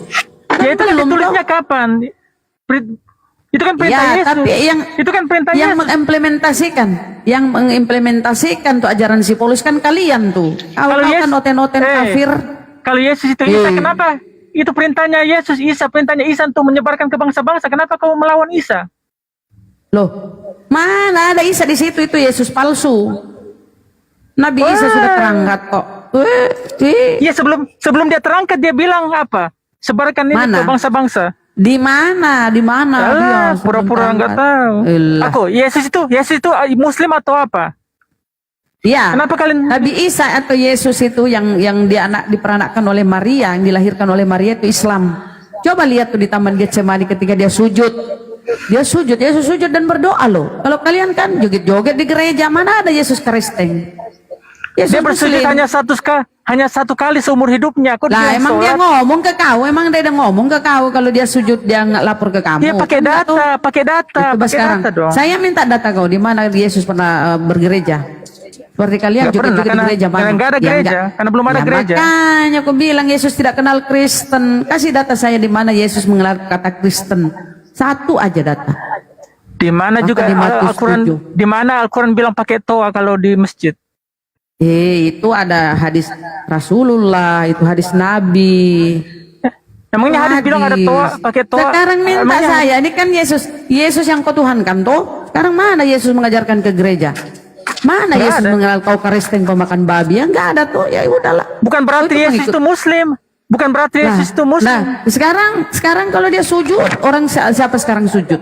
Ya itu kan Belum, ditulisnya kapan? Itu kan perintah Ya, Yesus. tapi itu kan perintah yang Yesus. mengimplementasikan tuh ajaran si Paulus kan kalian tuh. Kau kan noten-noten kafir. Kalau Yesus itu Isa, kenapa? Itu perintahnya Yesus, Isa, perintahnya Isa untuk menyebarkan ke bangsa-bangsa. Kenapa kau melawan Isa? Loh, mana ada Isa di situ, itu Yesus palsu. Nabi Isa sudah terangkat kok. Iya, sebelum dia terangkat dia bilang apa? Sebarkan ini Mana? ke bangsa-bangsa. Di mana? Di mana dia? Alah, pura-pura sebelum nggak terangkat? tahu. Elah. Aku, Yesus itu Muslim atau apa? Ya. Kenapa kalian? Nabi Isa atau Yesus itu yang diperanakkan oleh Maria, yang dilahirkan oleh Maria itu Islam. Coba lihat tuh di Taman Getsemani ketika dia sujud. Yesus sujud dan berdoa loh. Kalau kalian kan joget-joget di gereja, mana ada Yesus Kristen? Yesus Dia bersujud Muslim. hanya satu kali seumur hidupnya. Kok Lah dia emang dia ngomong ke kau, emang dia udah ngomong ke kau kalau dia sujud dia nggak lapor ke kamu. Dia pakai Kan nggak tahu. data, Coba pakai sekarang. data dong. Saya minta data kau di mana Yesus pernah bergereja. Seperti kalian Nggak juga pernah, di karena- gereja mana? karena nggak ada Ya, gereja, nggak. karena belum ada Ya, gereja. Makanya aku bilang Yesus tidak kenal Kristen. Kasih data saya di mana Yesus mengenal kata Kristen. Satu aja data. Di mana Maka juga di Matius Al-Quran? 7. Di mana Al-Quran bilang pakai toa kalau di masjid? Itu ada hadis Rasulullah, itu hadis Nabi. Emangnya hadis bilang ada toa, pakai toa? Sekarang minta Emangnya- saya, ini kan Yesus yang kau Tuhan kan toh? Sekarang mana Yesus mengajarkan ke gereja? Mana Nggak Yesus ada. mengenal kau Kristen kau makan babi? Ya nggak ada tuh, ya udahlah. Bukan berarti Kau Yesus pengikut. itu Muslim. Bukan berarti Yesus itu Muslim. Nah, sekarang kalau dia sujud, orang siapa sekarang sujud?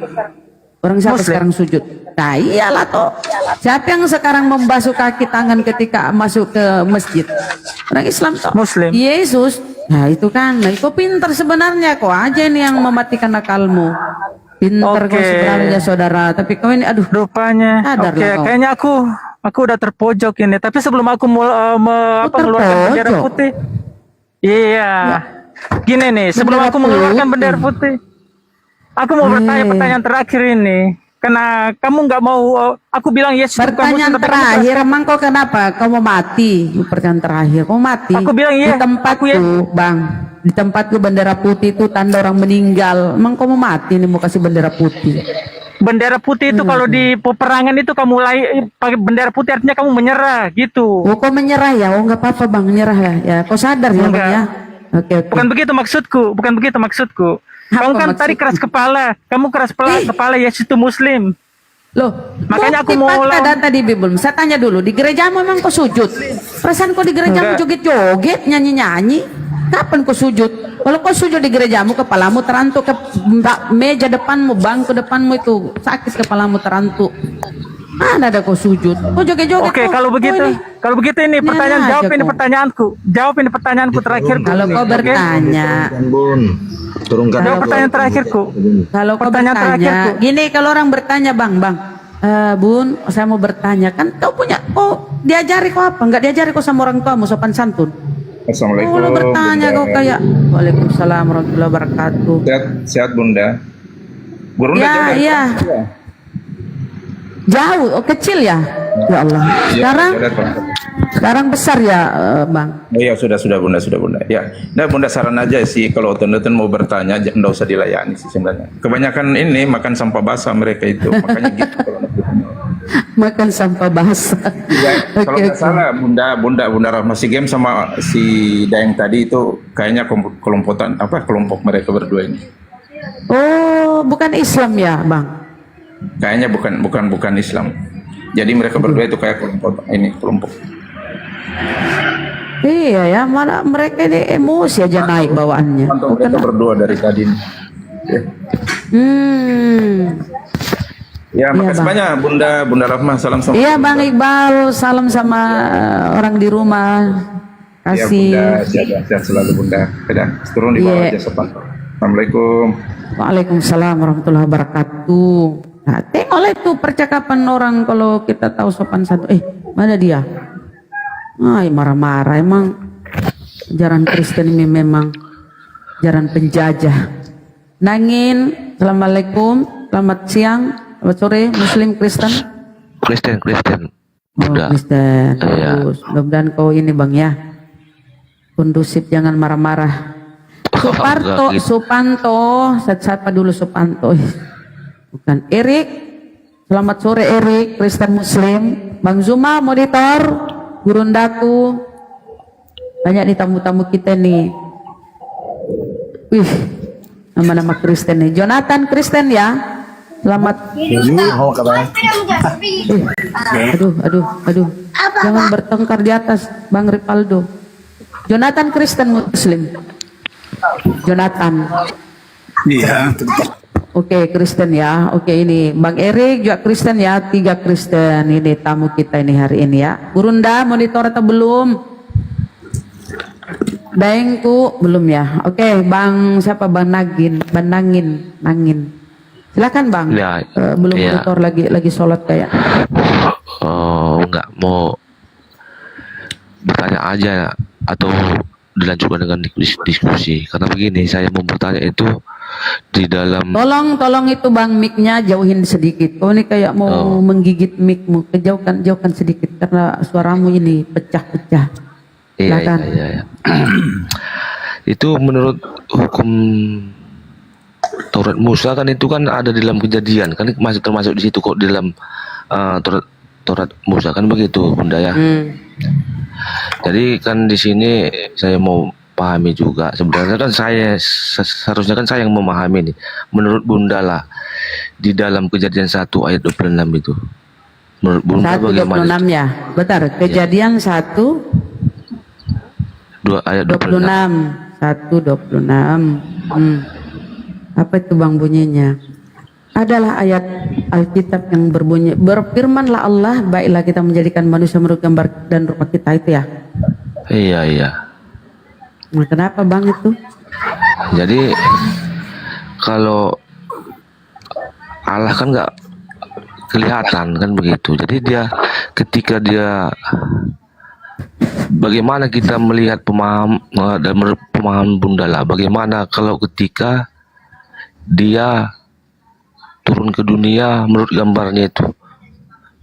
Orang siapa Muslim. sekarang sujud? Nah iyalah toh. Siapa yang sekarang membasuh kaki tangan ketika masuk ke masjid? Orang Islam toh. Muslim. Yesus. Nah itu kan, nah, kau pintar sebenarnya, kau aja ini yang mematikan akalmu. Pintar kau Oke. sebenarnya saudara, tapi kau ini aduh. Rupanya. Sadar Oke, lah kau. kayaknya aku udah terpojok ini. Tapi sebelum aku mengeluarkan bendera terpojok? putih. Iya. Gini nih, sebelum Bendera aku mengeluarkan putih. bendera putih. Aku mau bertanya pertanyaan terakhir ini. Karena kamu nggak mau, aku bilang Yesus bukan Muslim, Pertanyaan tapi kamu terakhir, emang kau kenapa? Kau mau mati? Pertanyaan terakhir, kau mati? Aku bilang iya, Di tempatku, aku ya. bang, di tempatku bendera putih itu tanda orang meninggal. Emang kau mau mati nih mau kasih bendera putih? bendera putih itu kalau di peperangan itu kamu pakai bendera putih artinya kamu menyerah gitu. Oh, kau menyerah ya? Oh, nggak apa-apa bang, menyerah ya. Ya, kau sadar ya bang Enggak. ya? Oke, oke. Bukan begitu maksudku. Apa Kamu kan maksudmu? tadi keras kepala. Kamu keras kepala Yesus itu Muslim. Loh, Makanya bukti aku mau fakta lawan- data di Bible. Saya tanya dulu, di gerejamu emang kau sujud? Perasaan kau di gerejamu Enggak. joget-joget, nyanyi-nyanyi? Kapan kau sujud? Kalau kau sujud di gerejamu, kepalamu terantuk ke meja depanmu, bangku depanmu itu sakit kepalamu terantuk. Mana ada kau sujud? Kau joget-joget. Oke, kau. kalau Kau begitu, ini Ini pertanyaan aja jawab ini kau. pertanyaanku. Jawab ini pertanyaanku terakhir. Kalau kau bertanya, Turunkan. Jawab pertanyaan terakhirku. kalau kau Pertanyaan bertanya, terakhirku. gini kalau orang bertanya bang, Bun, saya mau bertanya, kan kau punya, diajari kau apa? Enggak diajari kau sama orang tuamu sopan santun? Assalamualaikum. Lu bertanya kau kayak, Waalaikumsalam warahmatullahi wabarakatuh. Sehat Bunda. Gurunda Ya, jauh iya. Jauh, kecil ya? Ya Allah. Sekarang besar ya, Bang? Oh iya, sudah Bunda. Ya, nah Bunda saran aja sih kalau tonton mau bertanya, enggak usah dilayani sih sebenarnya. Kebanyakan ini makan sampah basah mereka itu, makanya gitu kalau nanti. Makan sampah basah. Ya, kalau nggak salah Bunda Rahma si Game sama si Daeng tadi itu kayaknya kelompok mereka berdua ini. Oh, bukan Islam ya, Bang? Kayaknya bukan Islam. Jadi mereka berdua itu kayak kelompok. Iya ya, malah mereka ini emosi aja naik bawaannya. Mereka berdua dari tadi. Ya, makasih Bang. banyak Bunda Rahma, salam sama. Iya Bang Iqbal, salam sama orang di rumah. Ya Kasih. Bunda, sehat selalu Bunda. Sudah, turun di bawah aja sopan. Assalamualaikum. Waalaikumsalam warahmatullahi wabarakatuh. Nah, tengoklah itu percakapan orang kalau kita tahu sopan santun. Mana dia? Marah-marah emang. Ajaran Kristen ini memang ajaran penjajah. Nangin, assalamualaikum, selamat siang, selamat sore, Muslim Kristen. Kristen. Oh, Kristen. Bagus. Mudah-mudahan kau ini Bang ya, kondusif, jangan marah-marah. Supanto, siapa dulu Supanto? Bukan Erik. Selamat sore Erik, Kristen Muslim. Bang Zuma, monitor, Gurundaku. Banyak nih tamu-tamu kita nih. Wih, nama-nama Kristen nih. Jonathan Kristen ya. Selamat. Aduh. Jangan bertengkar di atas, Bang Ripaldo. Jonathan Kristen Muslim. Jonathan. Iya. Oke, Kristen ya. Oke, ini Bang Erik juga Kristen ya. 3 Kristen. Ini tamu kita ini hari ini ya. Gurunda monitor atau belum? Daengku belum ya. Oke, Bang siapa? Bang Nangin. Silakan Bang. Ya, belum ya. monitor lagi sholat kayak. Enggak mau bertanya aja atau dilanjutkan dengan diskusi. Karena begini, saya mau bertanya itu di dalam. Tolong itu Bang mic-nya jauhin sedikit. Kau ini kayak mau menggigit mic-mu. Jauhkan sedikit karena suaramu ini pecah-pecah. Iya. Itu menurut hukum Taurat Musa kan itu kan ada di dalam Kejadian kan masih termasuk di situ kok di dalam Taurat Musa kan begitu Bunda ya. Jadi kan di sini saya mau pahami juga sebenarnya kan seharusnya kan saya yang memahami nih. Menurut Bunda lah di dalam Kejadian 1 ayat 26 itu. Menurut Bunda 1, bagaimana? 26 ya. Bentar, Kejadian 1 2 ayat 26. 1:26. Apa itu Bang bunyinya? Adalah ayat Alkitab yang berbunyi, berfirmanlah Allah, baiklah kita menjadikan manusia menurut gambar dan rupa kita, itu ya? Iya. Nah, kenapa Bang itu? Jadi kalau Allah kan nggak kelihatan kan begitu. Jadi ketika dia bagaimana kita melihat pemahaman Bunda lah. Bagaimana kalau ketika dia turun ke dunia menurut gambarnya itu.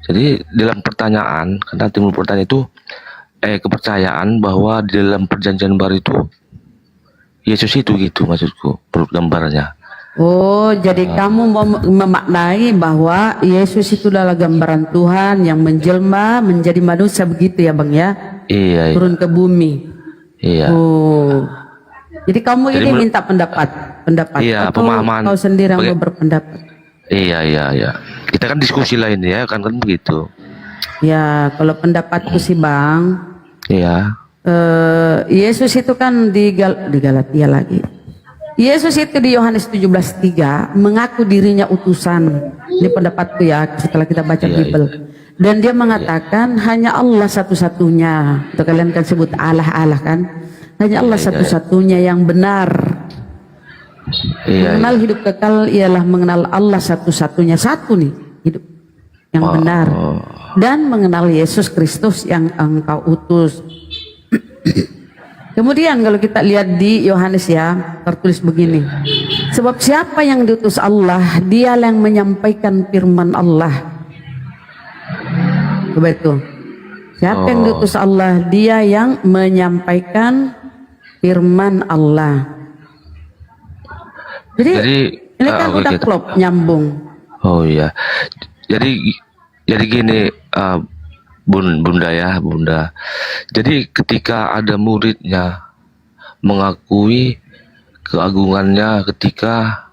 Jadi dalam pertanyaan, karena timbul pertanyaan itu kepercayaan bahwa di dalam perjanjian baru itu Yesus itu gitu maksudku menurut gambarnya. Oh, jadi kamu mau memaknai bahwa Yesus itu adalah gambaran Tuhan yang menjelma menjadi manusia begitu ya Bang ya? Iya. Turun ke bumi. Iya. Oh. Jadi kamu ini minta pendapat. Iya, atau pemahaman. kau sendiri yang mau berpendapat? Iya. Kita kan diskusi lain ya, kan begitu. Ya, kalau pendapatku sih Bang. Iya. Yesus itu kan di Galatia lagi. Yesus itu di Yohanes 17:3 mengaku dirinya utusan. Ini pendapatku ya setelah kita baca Bible. Dan dia mengatakan hanya Allah satu-satunya. Itu kalian kan sebut Allah kan. Hanya Allah satu-satunya yang benar. Mengenal hidup kekal ialah mengenal Allah satu-satunya, satu nih hidup. yang benar dan mengenal Yesus Kristus yang engkau utus. Kemudian kalau kita lihat di Yohanes ya, tertulis begini. Sebab siapa yang diutus Allah, dia yang menyampaikan firman Allah. Coba itu. Siapa yang diutus Allah, dia yang menyampaikan firman Allah. Jadi ini kan udah klop, nyambung. Oh iya. Jadi gini, Bunda. Jadi ketika ada muridnya mengakui keagungannya ketika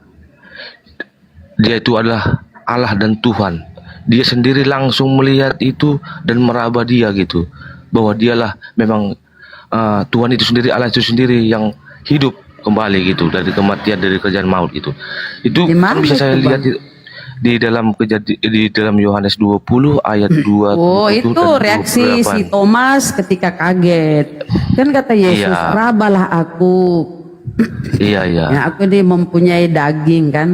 dia itu adalah Allah dan Tuhan, dia sendiri langsung melihat itu dan meraba dia gitu, bahwa dialah memang Tuhan itu sendiri, Allah itu sendiri yang hidup kembali gitu dari kematian, dari kerjaan maut gitu. Itu kan bisa saya lihat di dalam Yohanes 20 ayat 2. Oh, itu reaksi si Thomas ketika kaget. Kan kata Yesus, rabalah aku. Iya. Ya, aku ini mempunyai daging kan.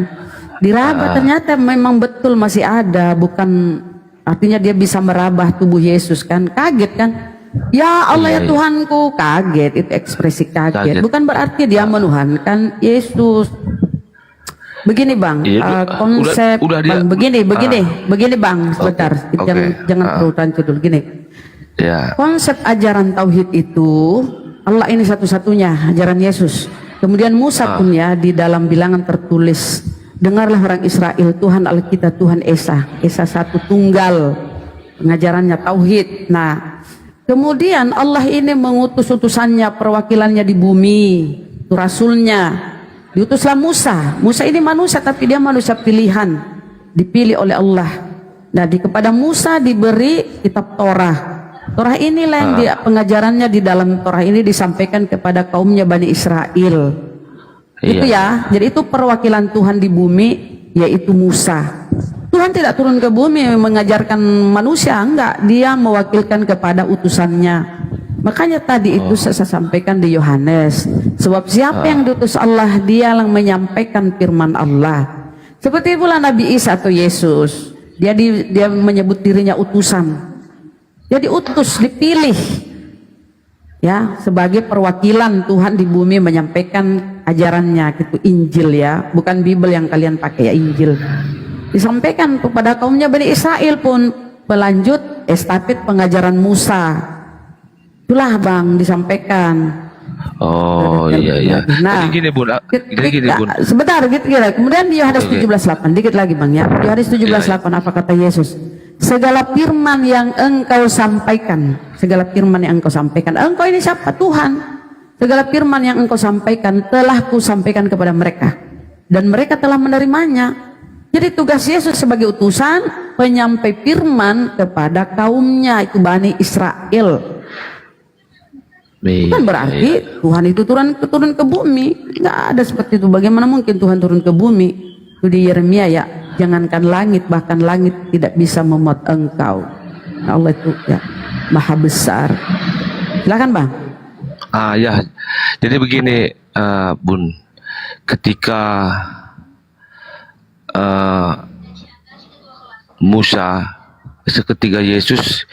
Diraba ternyata memang betul masih ada, bukan artinya dia bisa merabah tubuh Yesus kan. Kaget kan? Ya Allah ya Tuhanku, kaget, itu ekspresi kaget. Bukan berarti dia menuhankan Yesus. Begini Bang, konsep Bang, begini Bang, sebentar, jangan perutan dulu gini. Konsep ajaran tauhid itu Allah ini satu-satunya, ajaran Yesus. Kemudian Musa pun ya di dalam bilangan tertulis, dengarlah orang Israel, Tuhan Allah kita Tuhan Esa satu tunggal, pengajarannya tauhid. Nah, kemudian Allah ini mengutus utusannya, perwakilannya di bumi, itu rasulnya. Diutuslah Musa. Musa ini manusia tapi dia manusia pilihan, dipilih oleh Allah. Nah, kepada Musa diberi kitab Torah. Torah inilah yang pengajarannya di dalam Torah ini disampaikan kepada kaumnya Bani Israel. Itu ya. Jadi itu perwakilan Tuhan di bumi, yaitu Musa. Tuhan tidak turun ke bumi mengajarkan manusia, enggak. Dia mewakilkan kepada utusannya. Makanya tadi itu saya sampaikan di Yohanes. Sebab siapa yang diutus Allah, dia yang menyampaikan firman Allah. Seperti pula Nabi Isa atau Yesus. Dia menyebut dirinya utusan. Dia diutus, dipilih. Ya, sebagai perwakilan Tuhan di bumi menyampaikan ajarannya, itu Injil ya. Bukan Bible yang kalian pakai ya, Injil. Disampaikan kepada kaumnya Bani Israel pun pelanjut estafet pengajaran Musa. Itulah Bang disampaikan. Oh iya. Nah, gini Bun. Sebentar gitu. Kemudian di Yohanes 17:8 dikit lagi Bang ya. Yohanes 17:8 apa kata Yesus? Segala firman yang engkau sampaikan, engkau ini siapa? Tuhan. Segala firman yang engkau sampaikan telah kusampaikan kepada mereka dan mereka telah menerimanya. Jadi tugas Yesus sebagai utusan penyampai firman kepada kaumnya, itu Bani Israel. Bukan berarti Tuhan itu turun ke bumi. Nggak ada seperti itu. Bagaimana mungkin Tuhan turun ke bumi? Itu di Yeremia ya. Jangankan langit, bahkan langit tidak bisa memuat engkau. Nah, Allah itu ya maha besar. Silakan Bang. Ya. Jadi begini Bun. Ketika Musa, seketika Yesus,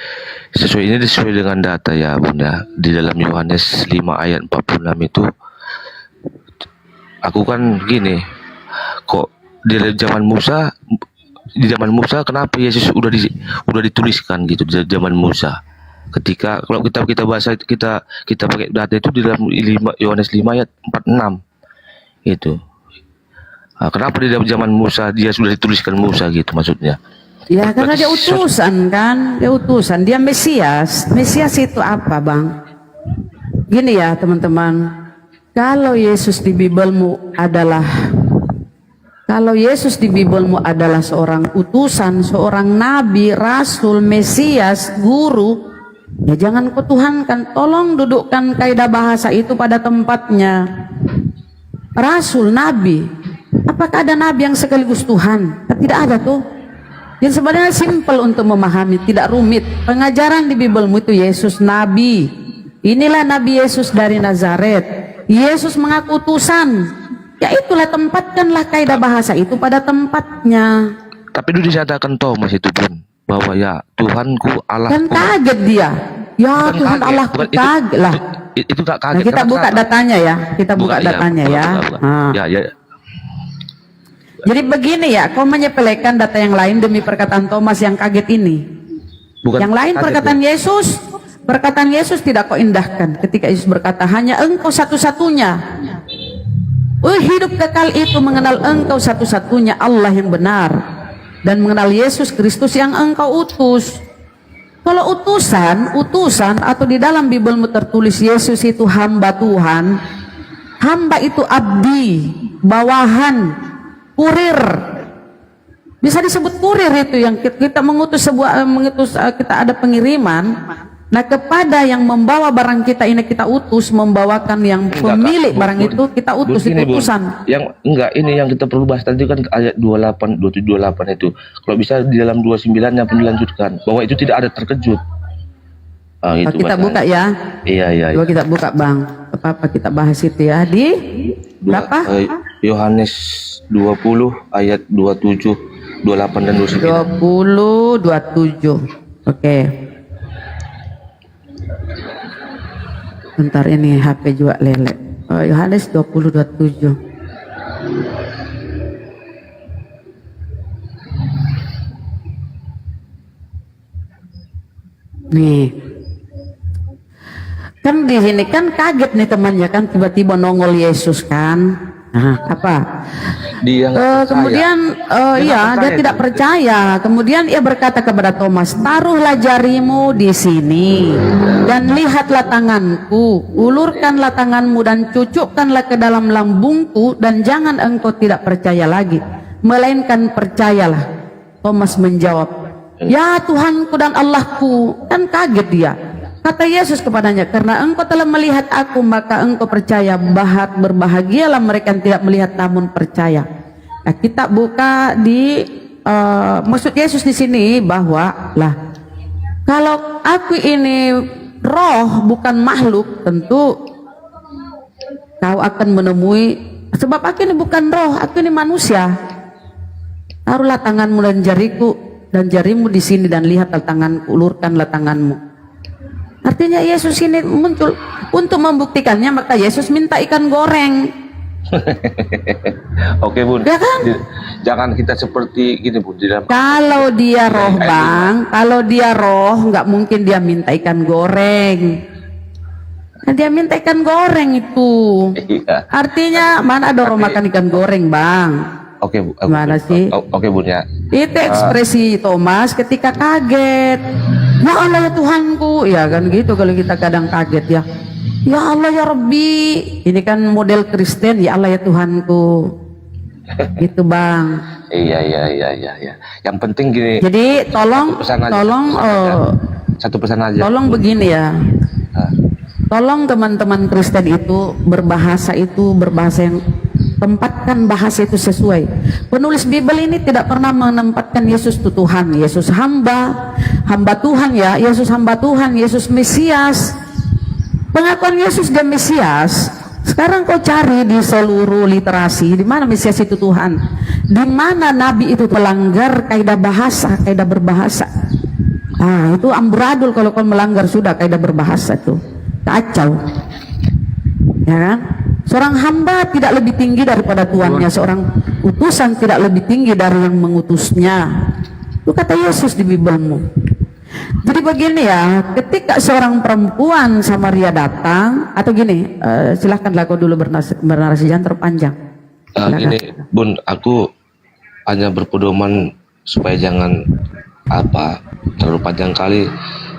sesuai dengan data ya Bunda, di dalam Yohanes 5 ayat 46 itu, aku kan gini, kok di zaman Musa kenapa Yesus udah dituliskan gitu di zaman Musa? Ketika kalau kita bahasa kita pakai data itu di dalam Yohanes 5 ayat 46 itu. Kenapa di dalam zaman Musa dia sudah dituliskan Musa gitu maksudnya? Ya karena dia utusan kan, dia Mesias. Mesias itu apa Bang? Gini ya teman-teman, kalau Yesus di Bibelmu adalah seorang utusan, seorang nabi, rasul, Mesias, guru, ya jangan kau tuhankan. Tolong dudukkan kaidah bahasa itu pada tempatnya. Rasul, nabi, apakah ada nabi yang sekaligus Tuhan? Tidak ada tuh. Yang sebenarnya simpel untuk memahami, tidak rumit. Pengajaran di Bibelmu itu Yesus Nabi. Inilah Nabi Yesus dari Nazaret. Yesus mengaku utusan. Ya itulah, tempatkanlah kaidah bahasa itu pada tempatnya. Tapi itu disatakan Thomas itu Bun. bahwa ya Tuhanku Allahku. Kan kaget dia. Ya Bukan Tuhan kaget, Allahku, bukan, kaget lah. Itu gak kaget. Nah, kita Karena buka sama. datanya ya. Kita buka Iya, datanya ya. buka. Ah. Ya. Jadi begini ya, kau menyepelekan data yang lain demi perkataan Thomas yang kaget ini. Bukan Yang lain kaget, perkataan Yesus tidak kau indahkan ketika Yesus berkata, hanya Engkau satu-satunya. Hidup kekal itu mengenal Engkau satu-satunya Allah yang benar dan mengenal Yesus Kristus yang Engkau utus. Kalau utusan atau di dalam Bibelmu tertulis Yesus itu hamba Tuhan, hamba itu abdi, bawahan, kurir. Bisa disebut kurir itu yang kita mengutus kita ada pengiriman. Nah, kepada yang membawa barang kita ini kita utus, membawakan yang pemilik barang itu kita utus, itu utusan. Yang enggak, ini yang kita perlu bahas tadi kan ayat 28, 27, 28 itu. Kalau bisa di dalam 29-nya pun dilanjutkan bahwa itu tidak ada terkejut. Itu Kita bahasanya. buka ya. Iya. Coba kita buka Bang. Apa kita bahas itu ya di berapa? Yohanes 20 ayat 27, 28 dan 29. 20, 27. Oke. Bentar ini HP juga lele. Yohanes 20, 27. Nih. Kan di sini kan kaget nih temannya kan tiba-tiba nongol Yesus kan. Nah, apa? Dia nggak percaya. Kemudian dia tidak percaya. Kemudian ia berkata kepada Thomas, "Taruhlah jarimu di sini dan lihatlah tanganku. Ulurkanlah tanganmu dan cucukkanlah ke dalam lambungku dan jangan engkau tidak percaya lagi, melainkan percayalah." Thomas menjawab, "Ya Tuhanku dan Allahku." Kan kaget dia. Kata Yesus kepadanya, "Karena engkau telah melihat aku, maka engkau percaya. Berbahagialah mereka yang tidak melihat namun percaya." Nah, kita buka di maksud Yesus di sini bahwa kalau aku ini roh bukan makhluk, tentu kau akan menemui, sebab aku ini bukan roh, aku ini manusia. Taruhlah tanganmu dan jarimu di sini dan lihatlah tanganku, ulurkanlah tanganmu. Artinya Yesus ini muncul untuk membuktikannya, maka Yesus minta ikan goreng. Oke Bun, Ya kan? Jangan kita seperti gini Bun. Kalau dia roh Bang, kalau dia roh nggak mungkin dia minta ikan goreng. Kan dia minta ikan goreng itu. Iya. Artinya mana ada orang makan ikan goreng Bang? Oke Bu. Gimana sih? Oke Bun ya. Itu ekspresi Thomas ketika kaget. Ya Allah ya Tuhanku, ya kan gitu kalau kita kadang kaget ya. Ya Allah ya Rabbi, ini kan model Kristen, ya Allah ya Tuhanku. Gitu Bang. Iya. Yang penting gini. Jadi tolong satu pesan aja. Tolong begini ya. Tolong teman-teman Kristen itu berbahasa yang tempatkan bahasa itu sesuai. Penulis Bible ini tidak pernah menempatkan Yesus itu Tuhan. Yesus hamba Tuhan ya. Yesus hamba Tuhan, Yesus Mesias. Pengakuan Yesus dan Mesias. Sekarang kau cari di seluruh literasi di mana Mesias itu Tuhan, di mana Nabi itu melanggar kaidah bahasa, kaidah berbahasa. Itu amburadul kalau kau melanggar sudah kaidah berbahasa itu kacau. Ya kan? Seorang hamba tidak lebih tinggi daripada tuannya, seorang utusan tidak lebih tinggi dari yang mengutusnya. Itu kata Yesus di Bibelmu. Jadi begini ya, ketika seorang perempuan Samaria datang, atau gini, silahkanlah kau dulu bernarasi jangan terpanjang. Gini Bun, aku hanya berpedoman supaya jangan terlalu panjang kali.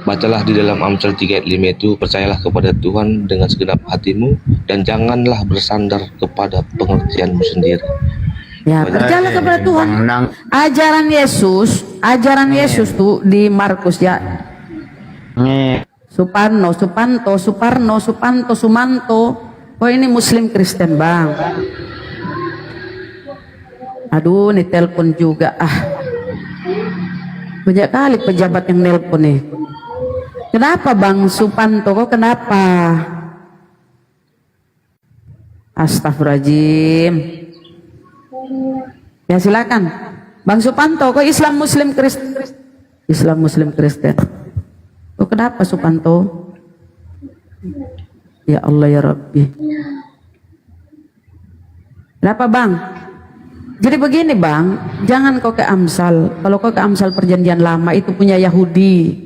Bacalah di dalam Amsal 3 ayat 5 itu, percayalah kepada Tuhan dengan segenap hatimu dan janganlah bersandar kepada pengertianmu sendiri. Ya, percayalah kepada Tuhan. Ajaran Yesus tuh di Markus ya. Suparno, Sumanto. Oh ini Muslim Kristen Bang. Aduh, nih telepon juga. Banyak kali pejabat yang nelpon nih. Kenapa Bang Supanto? Kok kenapa? Astagfirullahaladzim. Ya silakan. Bang Supanto, kok Islam Muslim Kristen? Islam, Muslim, Kristen. Oh, kenapa Supanto? Ya Allah ya Rabbi. Kenapa bang? Jadi begini bang, jangan kau ke Amsal. Kalau kau ke Amsal perjanjian lama itu punya Yahudi.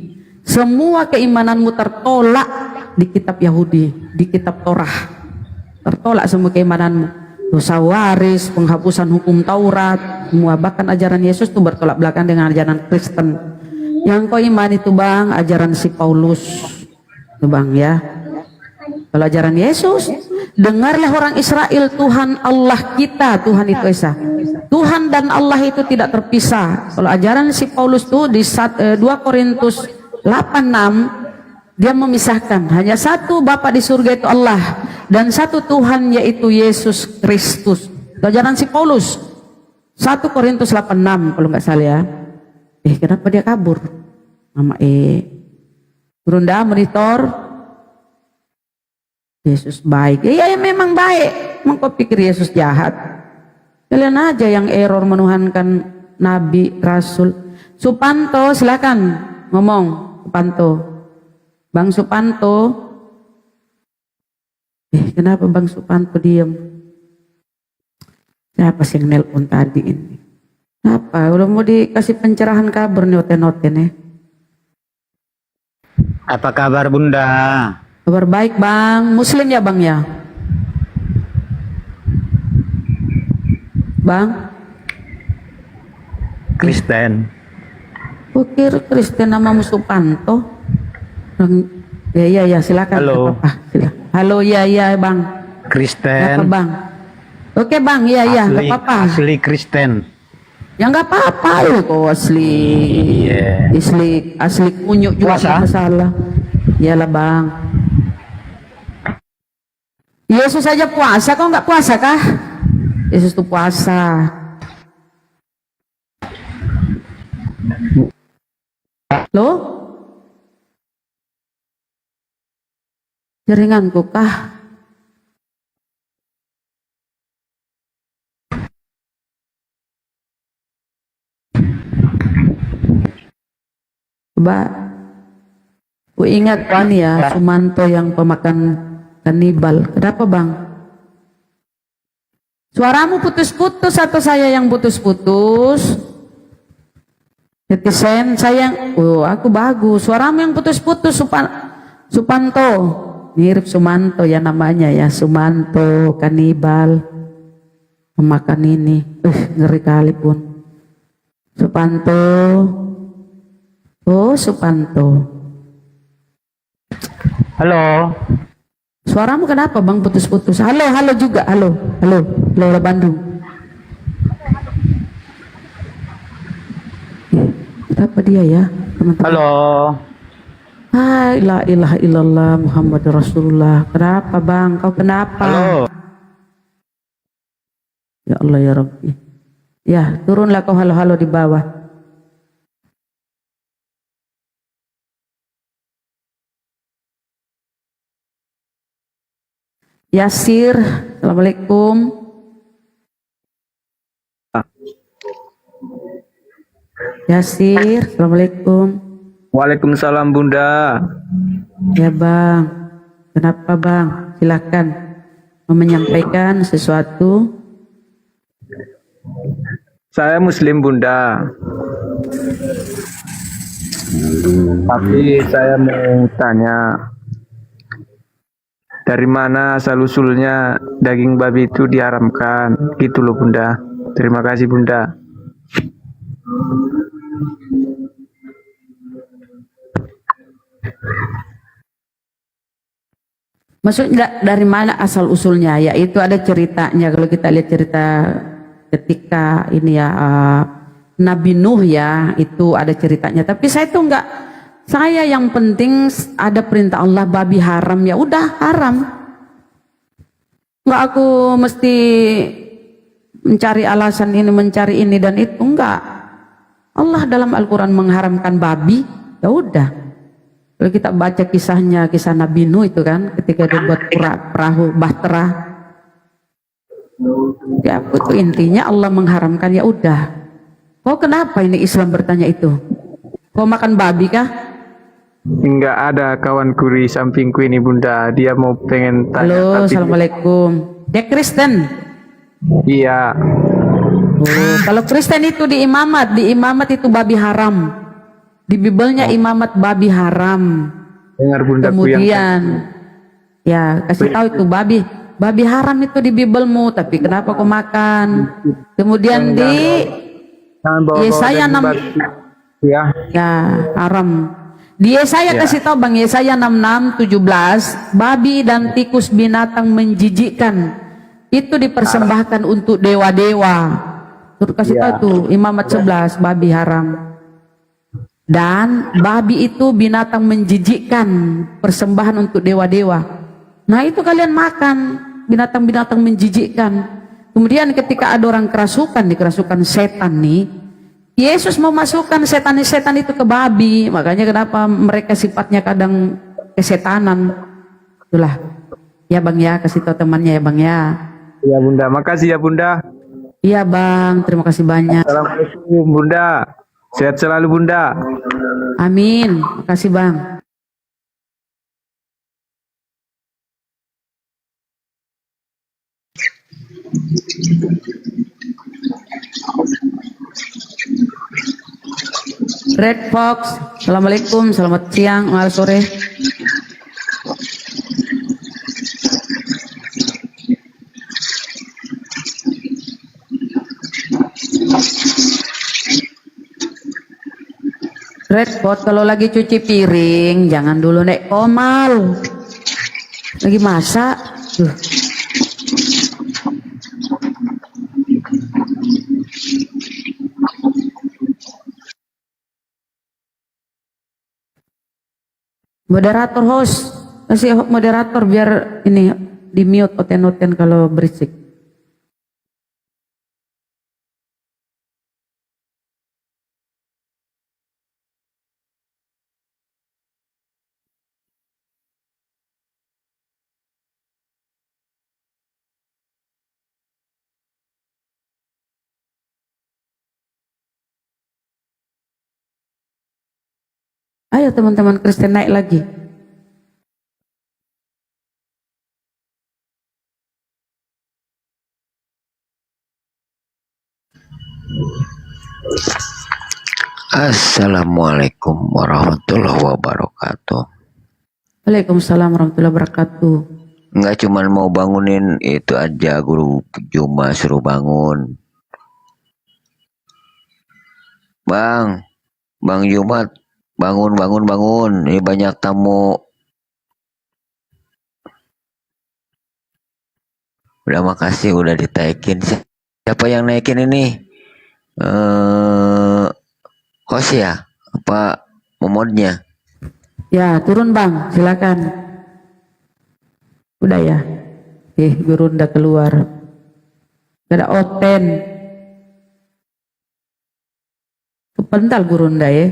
Semua keimananmu tertolak di kitab Yahudi, di kitab Torah. Tertolak semua keimananmu. Dosa waris, penghapusan hukum Taurat, semua bahkan ajaran Yesus itu bertolak belakang dengan ajaran Kristen. Yang kau iman itu bang, ajaran si Paulus. Itu bang ya. Kalau ajaran Yesus, dengarlah orang Israel, Tuhan Allah kita, Tuhan itu Esa. Tuhan dan Allah itu tidak terpisah. Kalau ajaran si Paulus itu di 2 Korintus 8:6, dia memisahkan. Hanya satu Bapa di surga itu Allah, dan satu Tuhan yaitu Yesus Kristus. Itu ajaran si Paulus. 1 Korintus 8:6 kalau nggak salah ya. Kenapa dia kabur? Mama Gurunda monitor. Yesus baik. Ya memang baik. Emang kau pikir Yesus jahat? Kalian aja yang error menuhankan Nabi, Rasul. Supanto silakan ngomong. Supanto. Bang Supanto. Kenapa Bang Supanto diam? Siapa sih yang nelpon tadi ini? Apa? Udah mau dikasih pencerahan kabar nih oten-oten ya? Apa kabar Bunda? Kabar baik bang, Muslim ya bang ya? Bang? Kristen. Kukir Kristen namamu Supanto. Ya silakan. Halo. Silakan. Halo ya bang. Kristen. Apa bang? Oke bang, ya nggak apa-apa. Asli Kristen. Ya nggak apa-apa lu kok asli. Iya. Asli kunyuk juga nggak masalah. Iyalah bang. Yesus saja puasa, kok nggak puasa kah? Yesus tuh puasa. Loh? Jaringanku kah? Coba, ku ingat kan ya, Sumanto yang pemakan kanibal. Kenapa bang? Suaramu putus-putus atau saya yang putus-putus? Netizen saya, aku bagus. Suaramu yang putus-putus Supanto. Mirip Sumanto ya namanya ya, Sumanto kanibal. Memakan ini. Ngeri kali pun. Supanto. Oh Supanto. Halo. Suaramu kenapa bang putus-putus? Halo juga, halo Bandung. Kenapa dia ya teman-teman? Halo. Hai la ilaha illallah Muhammad Rasulullah. Kenapa bang? Kau kenapa? Halo. Ya Allah ya Rabbi. Ya turunlah kau halo di bawah. Yasir, assalamualaikum. Yasir, assalamualaikum. Waalaikumsalam Bunda. Ya bang, kenapa bang? Silakan mau menyampaikan sesuatu. Saya Muslim Bunda. Tapi saya mau tanya, dari mana asal-usulnya daging babi itu diharamkan? Gitu loh Bunda. Terima kasih Bunda. Maksudnya dari mana asal usulnya? Ya itu ada ceritanya. Kalau kita lihat cerita ketika ini ya Nabi Nuh ya, itu ada ceritanya. Tapi saya itu enggak. Saya yang penting ada perintah Allah babi haram, ya udah haram. Enggak aku mesti mencari alasan ini, mencari ini dan itu, enggak. Allah dalam Al-Quran mengharamkan babi, ya udah. Kalau kita baca kisahnya, kisah Nabi Nuh itu kan, ketika dia buat perahu bahtera, ya itu intinya Allah mengharamkan, ya udah. Oh kenapa ini Islam bertanya itu? Kau makan babi kah? Enggak, ada kawanku di sampingku ini bunda, dia mau pengen tanya. Halo, tapi assalamualaikum. Dia Kristen. iya, Oh, kalau Kristen itu di imamat itu babi haram. Di Bibelnya imamat babi haram. dengar bundaku yang Kemudian ya kasih tahu itu babi haram itu di Bibelmu, tapi kenapa kau makan? Kemudian di jangan bawa-bawa Yesaya daging 6 babi. Ya, ya haram. Di Yesaya Ya. kasih tahu Bang, Yesaya 66:17, babi dan tikus binatang menjijikkan itu dipersembahkan untuk dewa-dewa. Turut kasih tahu tuh imamat 11 babi haram. Dan babi itu binatang menjijikkan, persembahan untuk dewa-dewa. Nah itu kalian makan binatang-binatang menjijikkan. Kemudian ketika ada orang kerasukan setan nih, Yesus mau masukkan setan-setan itu ke babi. Makanya kenapa mereka sifatnya kadang kesetanan. Itulah. Ya Bang ya, kasih tahu temannya ya Bang ya. ya bunda, makasih ya bunda. Iya Bang, terima kasih banyak. Assalamualaikum bunda, sehat selalu bunda. Amin, makasih Bang. Red Fox, assalamualaikum, selamat siang, selamat sore. Red Fox, kalau lagi cuci piring jangan dulu naik komal. Lagi masak. Tuh. Moderator host, kasih moderator biar ini di mute oten-oten kalau berisik. Ayo teman-teman Kristen naik lagi. Assalamualaikum warahmatullahi wabarakatuh. Waalaikumsalam warahmatullahi wabarakatuh. Nggak cuman mau bangunin itu aja, guru Juma suruh bangun. Bang Jumat, bangun. Ini banyak tamu. Udah makasih udah ditaikin. Siapa yang naikin ini? Host ya? Apa momodnya? Ya turun Bang, silakan. Udah ya. Guru udah keluar. Gak ada oten. Kepental guru udah ya.